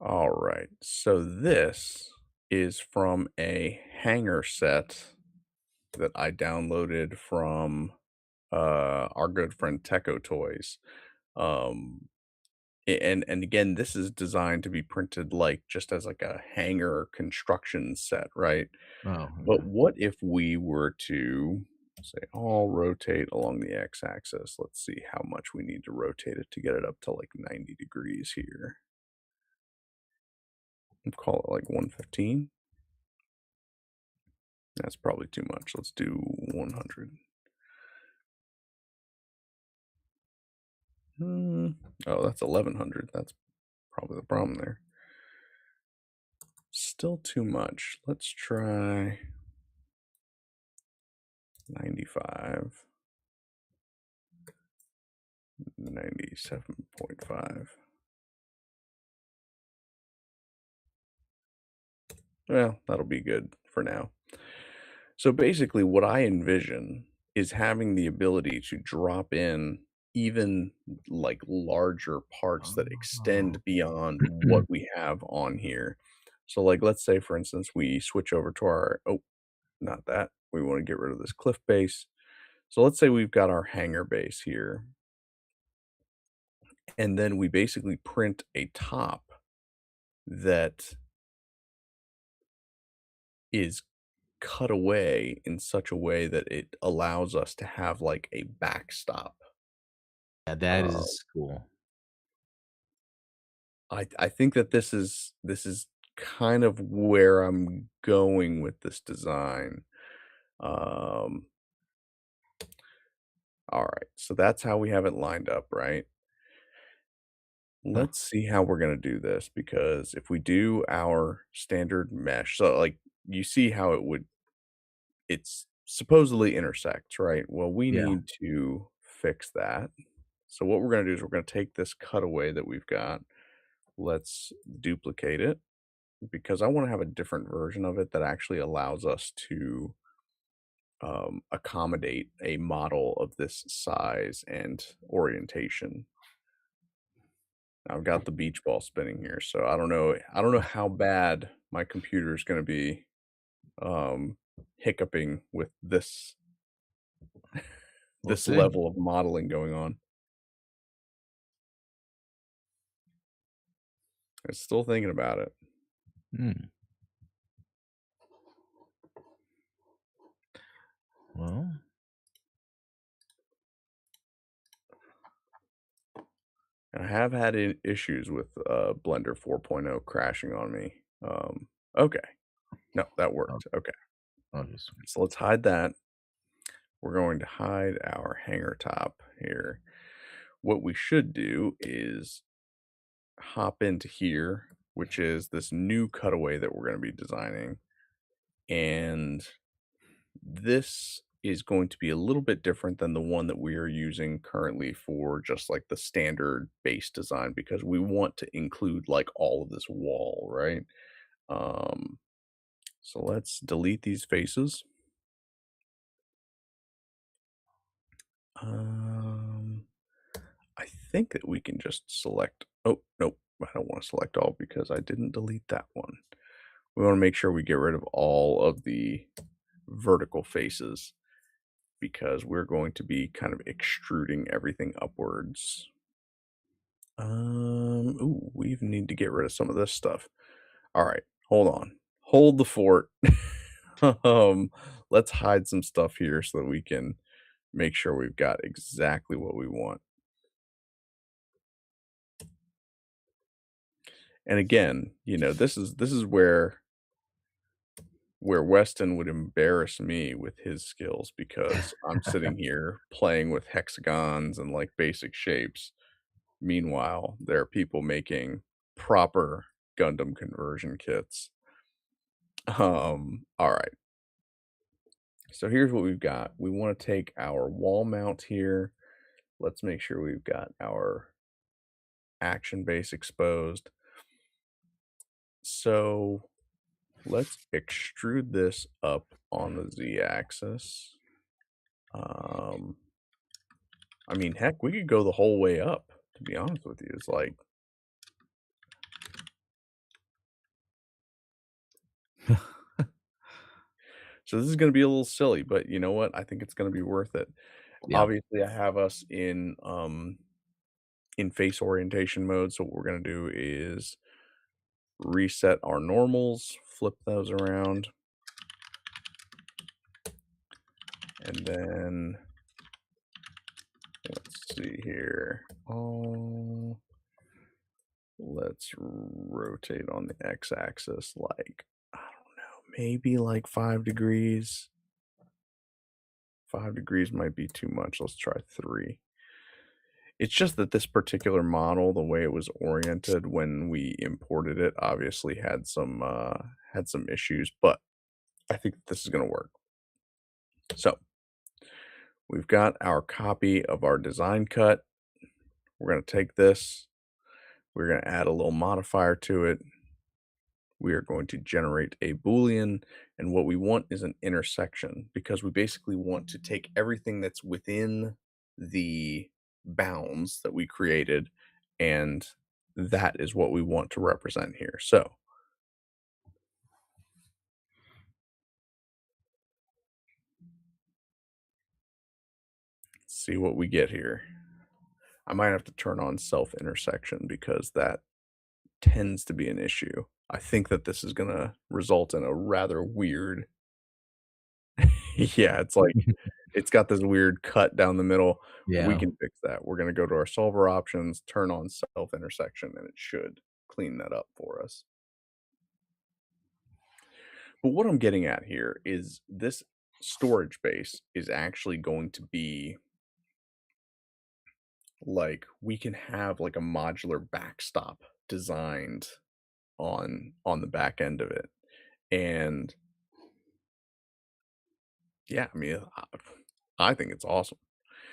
All right. So this is from a hanger set that I downloaded from our good friend Techo Toys. Um and again, this is designed to be printed like just as like a hanger construction set, right? Oh, But okay. what if we were to say all rotate along the x-axis? Let's see how much we need to rotate it to get it up to like 90 degrees here. And call it like 115. That's probably too much. Let's do 100. Hmm. Oh, that's 1100. That's probably the problem there. Still too much. Let's try 95. 97.5. Well, that'll be good for now. So basically, what I envision is having the ability to drop in even like larger parts that Oh. extend beyond what we have on here. So, like, let's say, for instance, we switch over to oh, not that. We want to get rid of this cliff base. So, let's say we've got our hanger base here, and then we basically print a top that is cut away in such a way that it allows us to have like a backstop. Yeah, that Uh, is cool. I think that this is kind of where I'm going with this design. Um, all right, so that's how we have it lined up, right? Huh. Let's see how we're gonna do this because if we do our standard mesh, so like you see how it's supposedly intersects, right? Well, we Yeah. need to fix that. So what we're gonna do is we're gonna take this cutaway that we've got. Let's duplicate it because I want to have a different version of it that actually allows us to accommodate a model of this size and orientation. I've got the beach ball spinning here, so I don't know how bad my computer is gonna be, hiccuping with We'll this see. level of modeling going on. I'm still thinking about it, Hmm. Well, and I have had issues with, Blender 4.0 crashing on me. Okay. No, that I'll worked, okay. I'll just So let's hide that. We're going to hide our hanger top here. What we should do is hop into here, which is this new cutaway that we're gonna be designing, and this is going to be a little bit different than the one that we are using currently for just like the standard base design because we want to include like all of this wall, right? Um, so let's delete these faces. Um, I think that we can just select. Oh, nope. I don't want to select all because I didn't delete that one. We want to make sure we get rid of all of the vertical faces because we're going to be kind of extruding everything upwards. Ooh, we even need to get rid of some of this stuff. All right, hold on. Hold the fort. um, let's hide some stuff here so that we can make sure we've got exactly what we want. And again, this is where Weston would embarrass me with his skills because I'm sitting here playing with hexagons and like basic shapes. Meanwhile, there are people making proper Gundam conversion kits. All right. So here's what we've got. We want to take our wall mount here. Let's make sure we've got our action base exposed. So let's extrude this up on the Z axis. Um, I mean, heck, we could go the whole way up, to be honest with you. It's like, so this is going to be a little silly, but you know what? I think it's going to be worth it. yeah. Obviously, I have us in face orientation mode. So what we're going to do is reset our normals, flip those around, and then let's see here. Oh, let's rotate on the x-axis like I don't know, maybe like 5 degrees. 5 degrees might be too much. Let's try 3. It's just that this particular model, the way it was oriented when we imported it, obviously had some issues, but I think this is going to work. So we've got our copy of our design cut. We're going to take this. We're going to add a little modifier to it. We are going to generate a Boolean. And what we want is an intersection because we basically want to take everything that's within the bounds that we created. And that is what we want to represent here. So let's see what we get here. I might have to turn on self intersection because that tends to be an issue. I think that this is going to result in a rather weird Yeah, it's like it's got this weird cut down the middle. We Yeah. can fix that. We're gonna go to our solver options, turn on self intersection, and it should clean that up for us. But what I'm getting at here is this storage base is actually going to be like we can have like a modular backstop designed on the back end of it. And yeah, I mean, I think it's awesome.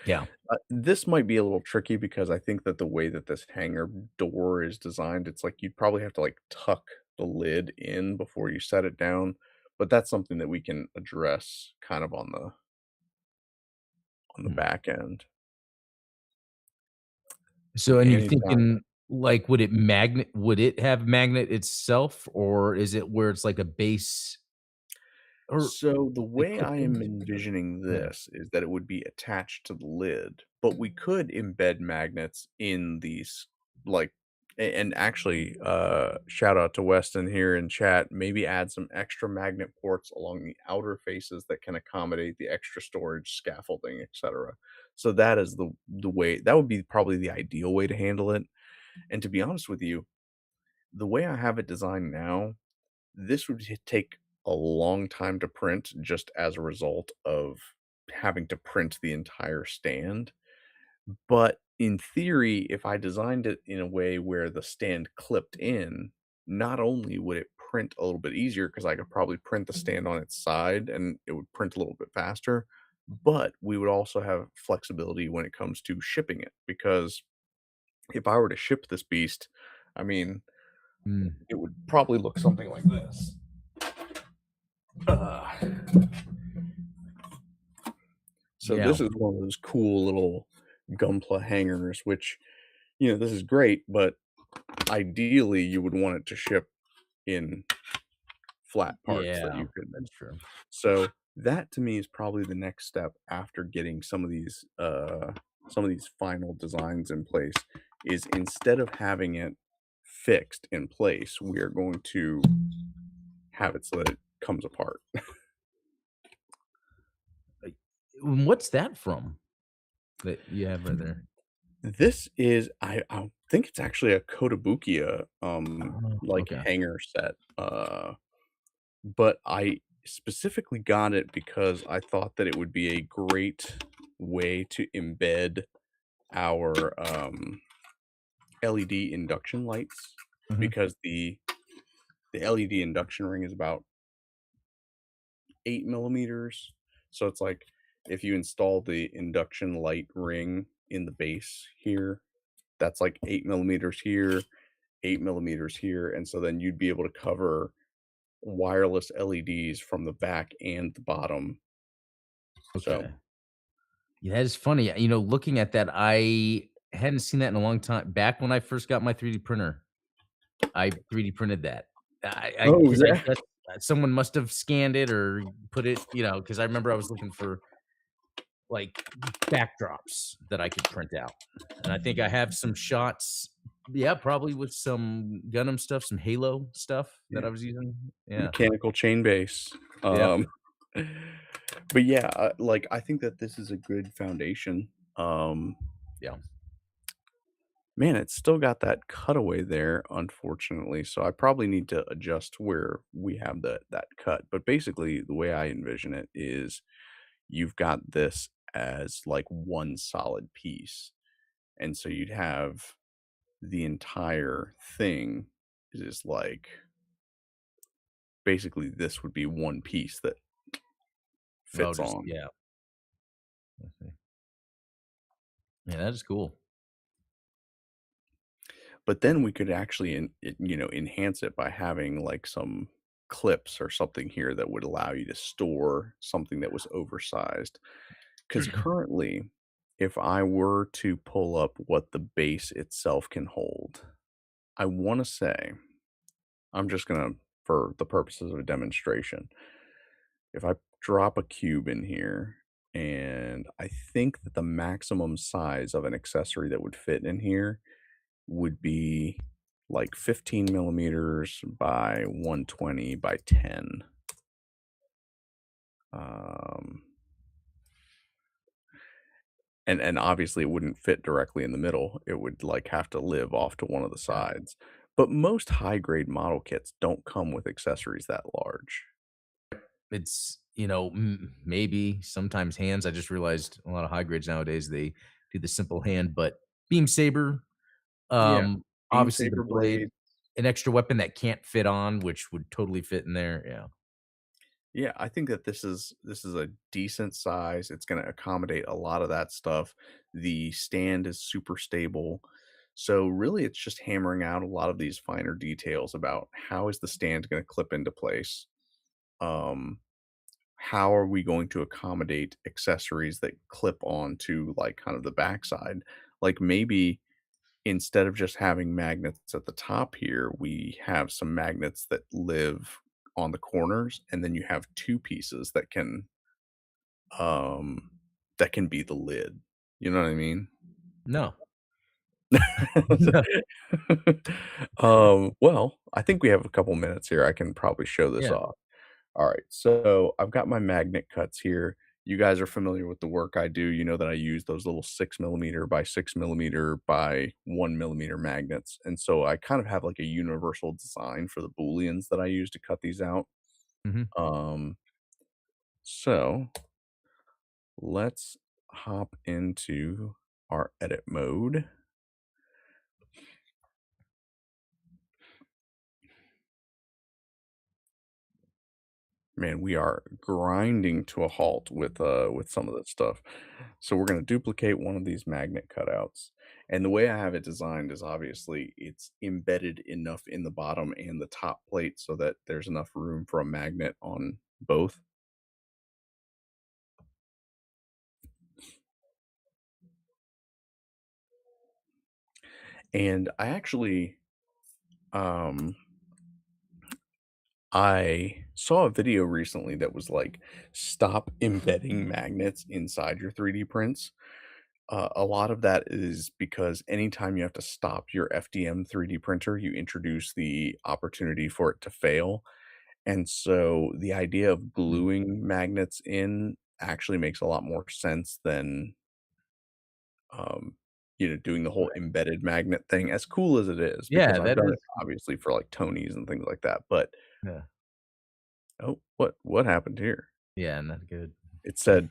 Yeah. This might be a little tricky because I think that the way that this hangar door is designed, it's like you'd probably have to like tuck the lid in before you set it down. But that's something that we can address kind of on the Mm. back end. So, and you're Anytime. thinking, like, would it have magnet itself, or is it where it's like a base or So the they way clip I am in? envisioning Yeah. this is that it would be attached to the lid, but we could embed magnets in these like and actually shout out to Weston here in chat, maybe add some extra magnet ports along the outer faces that can accommodate the extra storage, scaffolding, etc. So that is the way that would be probably the ideal way to handle it. And to be honest with you, the way I have it designed now, this would take a long time to print just as a result of having to print the entire stand. But in theory, if I designed it in a way where the stand clipped in, not only would it print a little bit easier because I could probably print the stand on its side and it would print a little bit faster, but we would also have flexibility when it comes to shipping it. Because if I were to ship this beast, I mean, Mm, it would probably look something like this. Uh, so yeah. this is one of those cool little Gunpla hangers, which, this is great, but ideally you would want it to ship in flat parts that Yeah. you could. That's true. So that to me is probably the next step after getting some of these final designs in place is instead of having it fixed in place, we are going to have it so that it comes apart. Like, what's that from that you have right there? This is I think it's actually a Kotobukiya, Oh, like, okay. hanger set, but I specifically got it because I thought that it would be a great way to embed our, LED induction lights Mhm. because the LED induction ring is about 8 millimeters, so it's like if you install the induction light ring in the base here, that's like 8 millimeters here, 8 millimeters here, and so then you'd be able to cover wireless LEDs from the back and the bottom. So, Okay. Yeah, that is funny. Looking at that, I hadn't seen that in a long time. Back when I first got my 3D printer, I 3D printed that. I oh, because I yeah. guess someone must have scanned it or put it, because I remember I was looking for like backdrops that I could print out. And I think I have some shots, yeah, probably with some Gundam stuff, some Halo stuff that Yeah, I was using. Yeah. mechanical chain base. Yeah. Um, but yeah, like, I think that this is a good foundation. Um, Yeah. Man, it's still got that cutaway there, unfortunately, so I probably need to adjust where we have that cut, but basically, the way I envision it is you've got this as, like, one solid piece, and so you'd have the entire thing is, like basically, this would be one piece that Oh, fits just on. yeah. Okay. Yeah, that is cool. But then we could actually enhance it by having, like, some clips or something here that would allow you to store something that was oversized. Because currently, if I were to pull up what the base itself can hold, I wanna say I'm just gonna for the purposes of a demonstration, if I drop a cube in here, and I think that the maximum size of an accessory that would fit in here would be like 15 millimeters by 120 by 10. Um, and obviously it wouldn't fit directly in the middle. It would like have to live off to one of the Yeah. sides. But most high grade model kits don't come with accessories that large. It's, maybe sometimes hands. I just realized a lot of high grades nowadays, they do the simple hand, but beam saber, Yeah. Beam obviously the saber blade, blade. an extra weapon that can't fit on, which would totally fit in there. Yeah. Yeah, I think that this is a decent size. It's going to accommodate a lot of that stuff. The stand is super stable. So really it's just hammering out a lot of these finer details about how is the stand going to clip into place. Um how are we going to accommodate accessories that clip on to like kind of the backside? Like maybe instead of just having magnets at the top here, we have some magnets that live on the corners, and then you have two pieces um, that can be the lid. You know what I mean? No. No. Well, I think we have a couple minutes here. I can probably show this Yeah. off. All right, so I've got my magnet cuts here. You guys are familiar with the work I do. You know that I use those little 6 millimeter by 6 millimeter by 1 millimeter magnets. And so I kind of have like a universal design for the Booleans that I use to cut these out. Mhm. Um, so let's hop into our edit mode. Man, we are grinding to a halt with some of this stuff. So we're gonna duplicate one of these magnet cutouts. And the way I have it designed is obviously it's embedded enough in the bottom and the top plate so that there's enough room for a magnet on both. And I actually um I saw a video recently that was like stop embedding magnets inside your 3D prints. A lot of that is because anytime you have to stop your FDM 3D printer, you introduce the opportunity for it to fail. And so the idea of Mm. gluing magnets in actually makes a lot more sense than, doing the whole Right. embedded magnet thing, as cool as it is, because Yeah, I've that done it is obviously for like Tonys and things like that. But yeah. oh, what happened here? Yeah, not good. It said,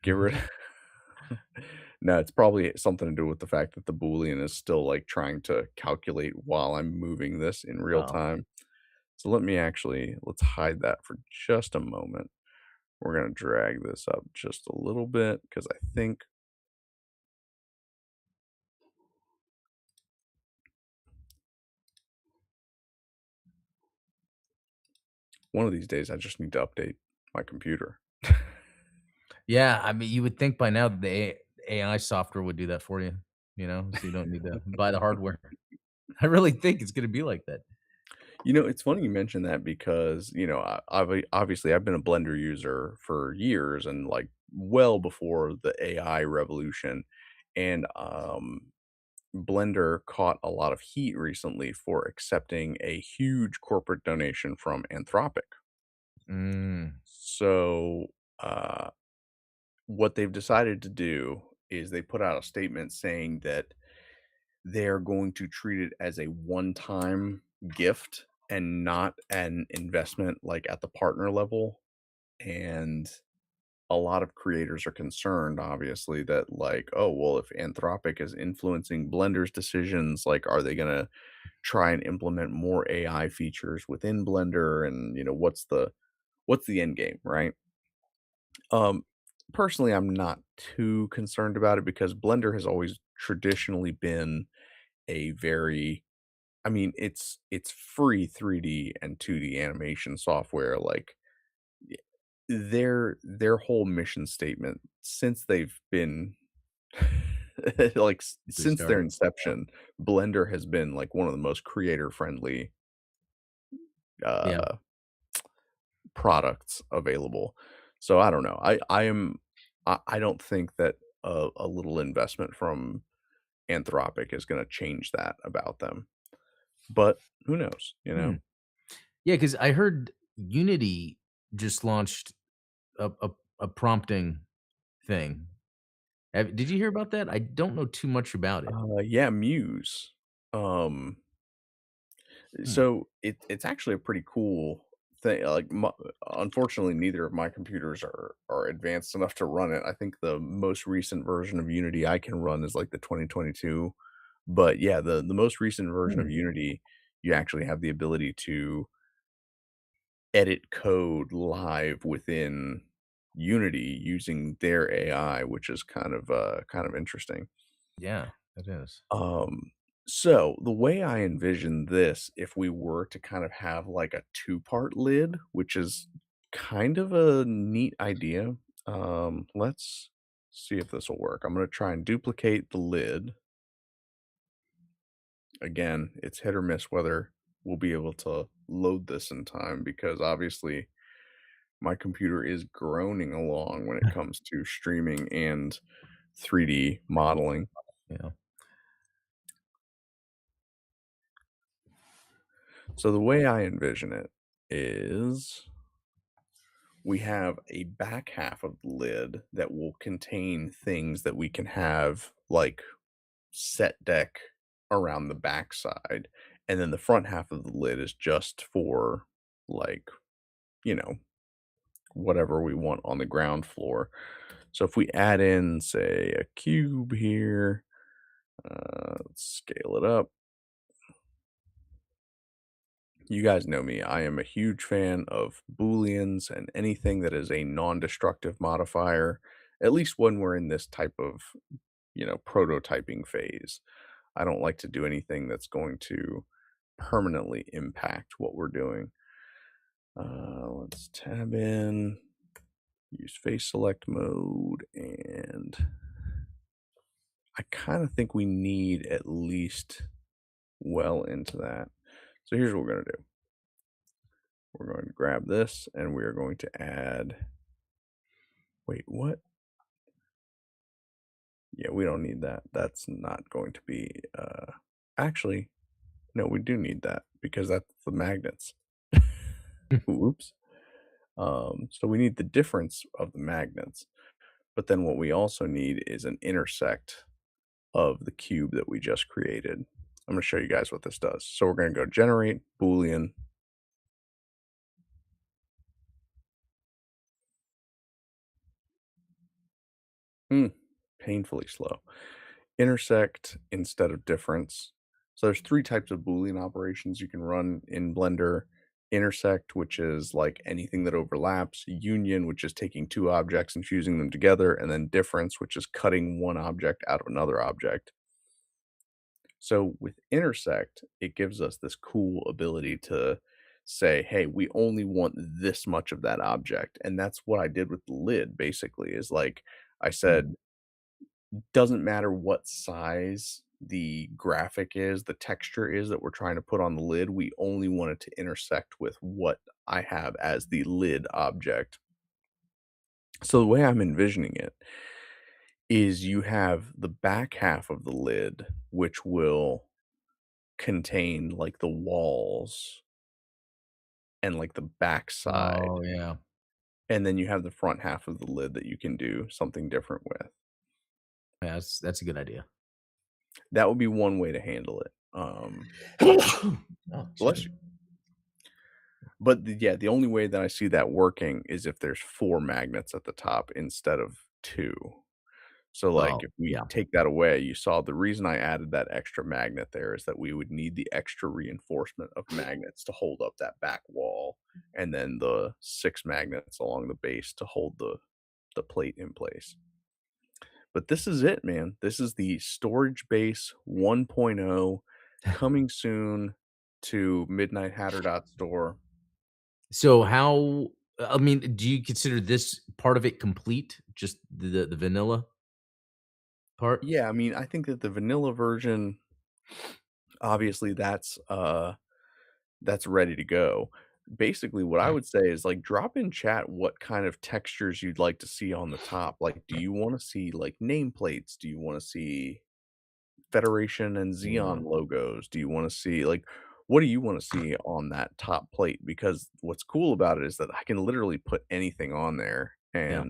get rid. No, it's probably something to do with the fact that the Boolean is still, like, trying to calculate while I'm moving this in real Oh, time. So let's hide that for just a moment. We're gonna drag this up just a little bit because I think one of these days I just need to update my computer. yeah, I mean, you would think by now the AI software would do that for you, so you don't need to buy the hardware. I really think it's gonna be like that. It's funny you mention that because, obviously I've been a Blender user for years and like well before the AI revolution. And Blender caught a lot of heat recently for accepting a huge corporate donation from Anthropic. Mm, So, uh, what they've decided to do is they put out a statement saying that they're going to treat it as a one-time gift and not an investment like at the partner level. And a lot of creators are concerned, obviously, that like, oh, well, if Anthropic is influencing Blender's decisions, like, are they going to try and implement more AI features within Blender? And what's the end game, right? Um, Personally, I'm not too concerned about it because Blender has always traditionally been a very I mean, it's free 3D and 2D animation software, like, y their whole mission statement since they've been like, they since their started. Yeah. inception, Blender has been, like, one of the most creator friendly, Yeah. uh, products available. So, I don't know. I don't think that a little investment from Anthropic is gonna change that about them, but who knows, you know? Hmm. Yeah, because I heard Unity just launched a prompting thing. Did you hear about that? I don't know too much about it. Yeah, Muse. Um, Hmm. so it's actually a pretty cool thing. Like, unfortunately, neither of my computers are advanced enough to run it. I think the most recent version of Unity I can run is like the 2022. But yeah, the most recent version of Hmm. Unity, you actually have the ability to edit code live within Unity using their AI, which is kind of interesting. Yeah, it is. Um, so the way I envision this, if we were to kind of have like a two-part lid, which is kind of a neat idea. Let's see if this will work. I'm going to try and duplicate the lid. Again, it's hit or miss whether we'll be able to load this in time because obviously my computer is groaning along when it comes to streaming and 3D modeling. Yeah. So the way I envision it is we have a back half of the lid that will contain things that we can have like set deck around the backside. And then the front half of the lid is just for like, you know, whatever we want on the ground floor. So if we add in, say, a cube here, let's scale it up. You guys know me. I am a huge fan of Booleans and anything that is a non-destructive modifier, at least when we're in this type of, prototyping phase. I don't like to do anything that's going to permanently impact what we're doing. Let's tab in, use face select mode, and I kind of think we need at least well into that. So here's what we're going to do. We're going to grab this and we are going to add, wait, what? Yeah, we don't need that. That's not going to be, actually, no, we do need that because that's the magnets. Oops. So we need the difference of the magnets. But then what we also need is an intersect of the cube that we just created. I'm going to show you guys what this does. So we're going to go generate Boolean. Hmm, painfully slow. Intersect instead of difference. So there's three types of Boolean operations you can run in Blender. Intersect, which is like anything that overlaps. Union, which is taking two objects and fusing them together. And then difference, which is cutting one object out of another object. So with intersect, it gives us this cool ability to say, hey, we only want this much of that object. And that's what I did with the lid, basically, is like I said, doesn't matter what size the graphic is, the texture is that we're trying to put on the lid, we only want it to intersect with what I have as the lid object. So the way I'm envisioning it is you have the back half of the lid, which will contain like the walls and like the backside. Oh, yeah. And then you have the front half of the lid that you can do something different with. Yeah, that's a good idea. That would be one way to handle it. Oh, excuse Bless me. you. But yeah, the only way that I see that working is if there's 4 magnets at the top instead of 2. So, like, Oh, if we yeah. take that away, you saw the reason I added that extra magnet there is that we would need the extra reinforcement of magnets to hold up that back wall, and then the 6 magnets along the base to hold the plate in place. But this is it, man. This is the Storage Base 1.0 coming soon to midnighhatter.store. So how I mean, do you consider this part of it complete? Just the vanilla part? Yeah, I mean, I think that the vanilla version, obviously, that's ready to go. Basically, what I would say is, like, drop in chat what kind of textures you'd like to see on the top. Like, do you wanna see, like, nameplates? Do you wanna see Federation and Yeah. Xeon logos? Do you wanna see like, what do you wanna see on that top plate? Because what's cool about it is that I can literally put anything on there Yeah.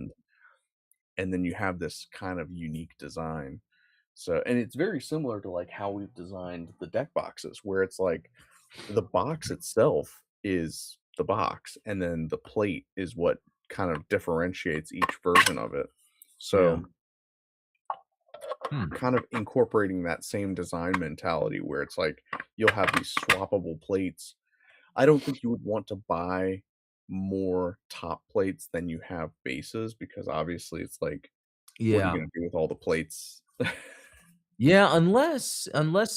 and then you have this kind of unique design. So and it's very similar to, like, how we've designed the deck boxes, where it's like the box itself is the box, and then the plate is what kind of differentiates each version of it. Yeah. So, Hmm. kind of incorporating that same design mentality where it's like you'll have these swappable plates. I don't think you would want to buy more top plates than you have bases because obviously it's like, what are you Yeah. gonna do with all the plates? Yeah, unless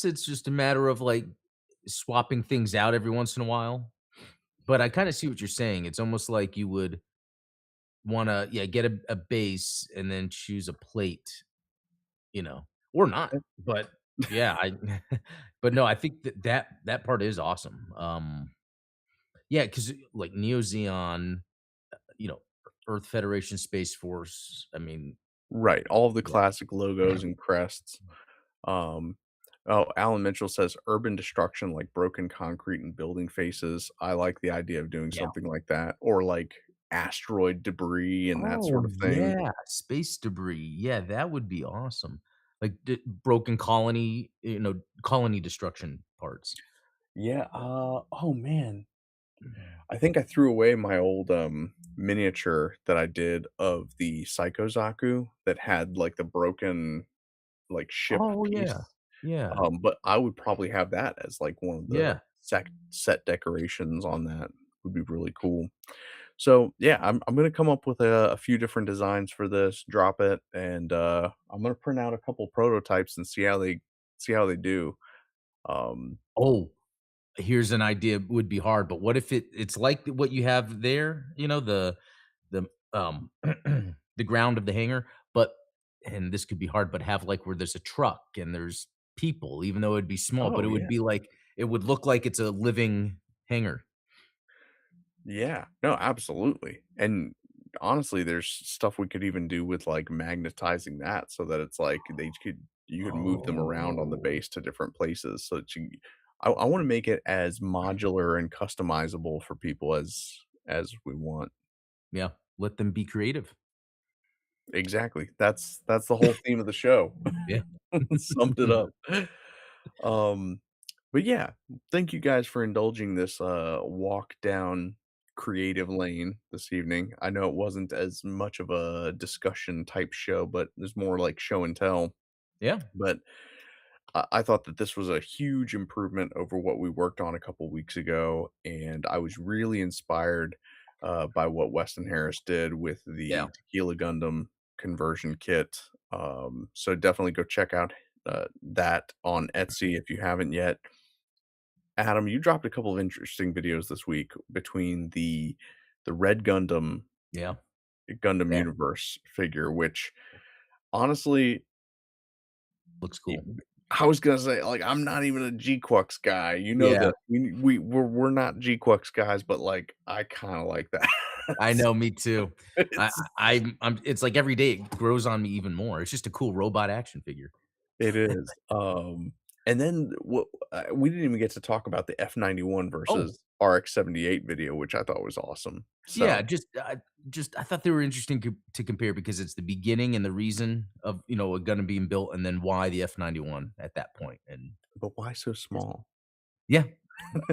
it's just a matter of, like, swapping things out every once in a while. But I kinda see what you're saying. It's almost like you would wanna, yeah, get a base and then choose a plate, or not. But, yeah, I but no, I think that part is awesome. Yeah, because like, Neo Zeon, you know, Earth Federation, Space Force, I mean, Right, all of the yeah. classic logos and crests. Um, oh, Alan Mitchell says urban destruction like broken concrete and building faces. I like the idea of doing Yeah. something like that, or like asteroid debris and that Oh, sort of thing. yeah, space debris. Yeah, that would be awesome. Like, broken colony, colony destruction parts. Yeah, oh man. I think I threw away my old miniature that I did of the Psychozaku that had like the broken like ship Oh, yeah. piece. Yeah. But I would probably have that as like one of the Yeah. set decorations on that. Would be really cool. So yeah, I'm gonna come up with a few different designs for this, drop it, and I'm gonna print out a couple prototypes and see how they do. Um, Oh, here's an idea, would be hard, but what if it's like what you have there, the, the ground of the hangar, but and this could be hard, but have, like, where there's a truck and there's people, even though it'd be small, but oh it would yeah, be like it would look like it's a living hangar. yeah, no, absolutely. And honestly, there's stuff we could even do with like magnetizing that so that it's like you could move them around on the Oh. base to different places so that I want to make it as modular and customizable for people as we want. Yeah, let them be creative. Exactly. That's the whole theme of the show. Yeah. Summed it up. Um, but yeah, thank you guys for indulging this walk down creative lane this evening. I know it wasn't as much of a discussion type show, but there's more like show and tell. Yeah, But I thought that this was a huge improvement over what we worked on a couple weeks ago, and I was really inspired by what Weston Harris did with yeah. the Tequila Gundam conversion kit. So definitely go check out that on Etsy if you haven't yet. Adam, you dropped a couple of interesting videos this week between the Red Yeah, Gundam yeah, Universe figure, which honestly looks Y cool. I was gonna say, like, I'm not even a G-Quux guy, you know Yeah, that we're not G-Quux guys, but, like, I kinda like that. I So know, me too. I it's I'm it's like every day it grows on me even more. It's just a cool robot action figure. it is, and then what we didn't even get to talk about the F91 Oh, versus RX-78 video, which I thought was awesome. yeah, So just I thought they were interesting to compare because it's the beginning and the reason of, a gun being built and then why the F91 at that point, and but why so just small? yeah,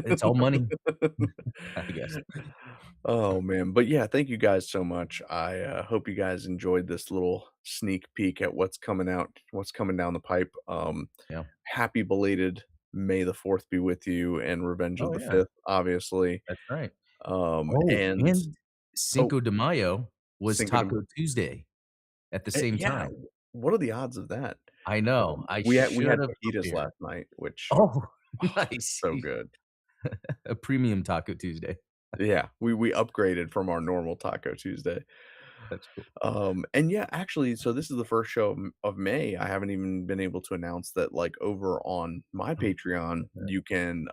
it's all money, I guess. Oh, man, but yeah, thank you guys so much. I, hope you guys enjoyed this little sneak peek at what's coming down the pipe. Yeah. Happy belated May the 4th be with you and Revenge of Oh, the yeah, 5th, obviously. that's right. Oh, And and oh, Cinco de Mayo was Cinco de Taco Tuesday at the same yeah, time. what are the odds of that? I know, I We should had have fajitas prepared. last night, which Oh, oh, nice. so good. A premium Taco Tuesday. Yeah, we upgraded from our normal Taco Tuesday. That's cool. And yeah, actually, so this is the first show of May. I haven't even been able to announce that, like, over on my Oh, Patreon, okay. you can,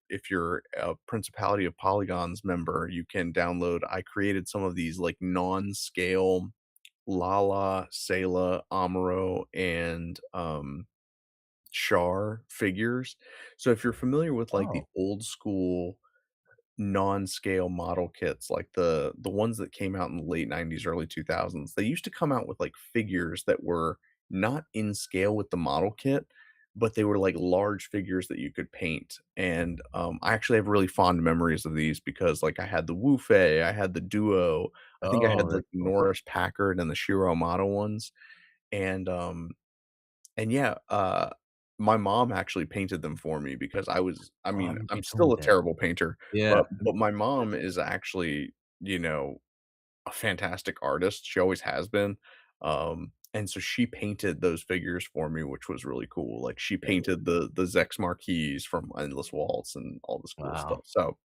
if you're a Principality of Polygons member, you can download. I created some of these like non-scale Lala, Sayla, Amuro, and Char figures. So if you're familiar with like the Oh, old school non-scale model kits, like the ones that came out in the late '90s, early 2000s. They used to come out with, like, figures that were not in scale with the model kit, but they were, like, large figures that you could paint, and, I actually have really fond memories of these because, like, I had the Wu Fei, I had the Duo, I think I had, Oh, like, that's the cool. Norris Packard and the Shiro Mata ones, and, yeah, my mom actually painted them for me because I Oh, I mean, remember you I'm told me still a that. terrible painter, Yeah. but my mom is actually, a fantastic artist. She always has been. And so she painted those figures for me, which was really cool. Like she Yeah. painted the Zex marquees from Endless Waltz and all this cool stuff. Wow.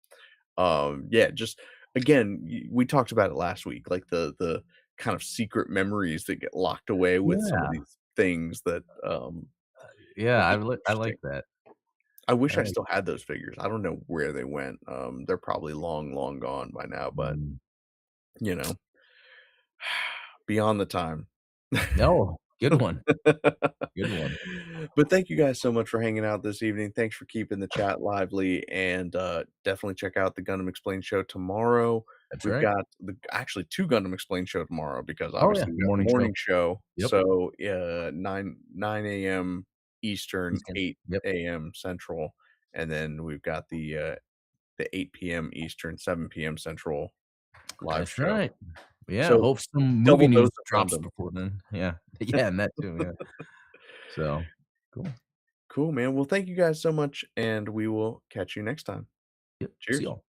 So yeah, just again, we talked about it last week, like the kind of secret memories that get locked away with some of Yeah. these things that Yeah, make it I interesting. like that. I wish I I like still had those figures. I don't know where they went. They're probably long gone by now, but mm. you know, beyond the time. No, good one. Good one. But thank you guys so much for hanging out this evening. Thanks for keeping the chat lively, and, definitely check out the Gundam Explained show tomorrow. That's We've right. got actually 2 Gundam Explained show tomorrow because Oh, yeah, obviously we the got the morning show. morning show. Yep. So, 9 AM Eastern, Eastern. 8 Yep, AM Central, and then we've got the 8 PM Eastern, 7 PM Central live that's show. right. Yeah, So, hope some movie double news dose of drops Gundam. before then. Yeah. Yeah, and that too, yeah. So, cool. Cool, man. Well, thank you guys so much, and we will catch you next time. Yep, see Cheers. y'all.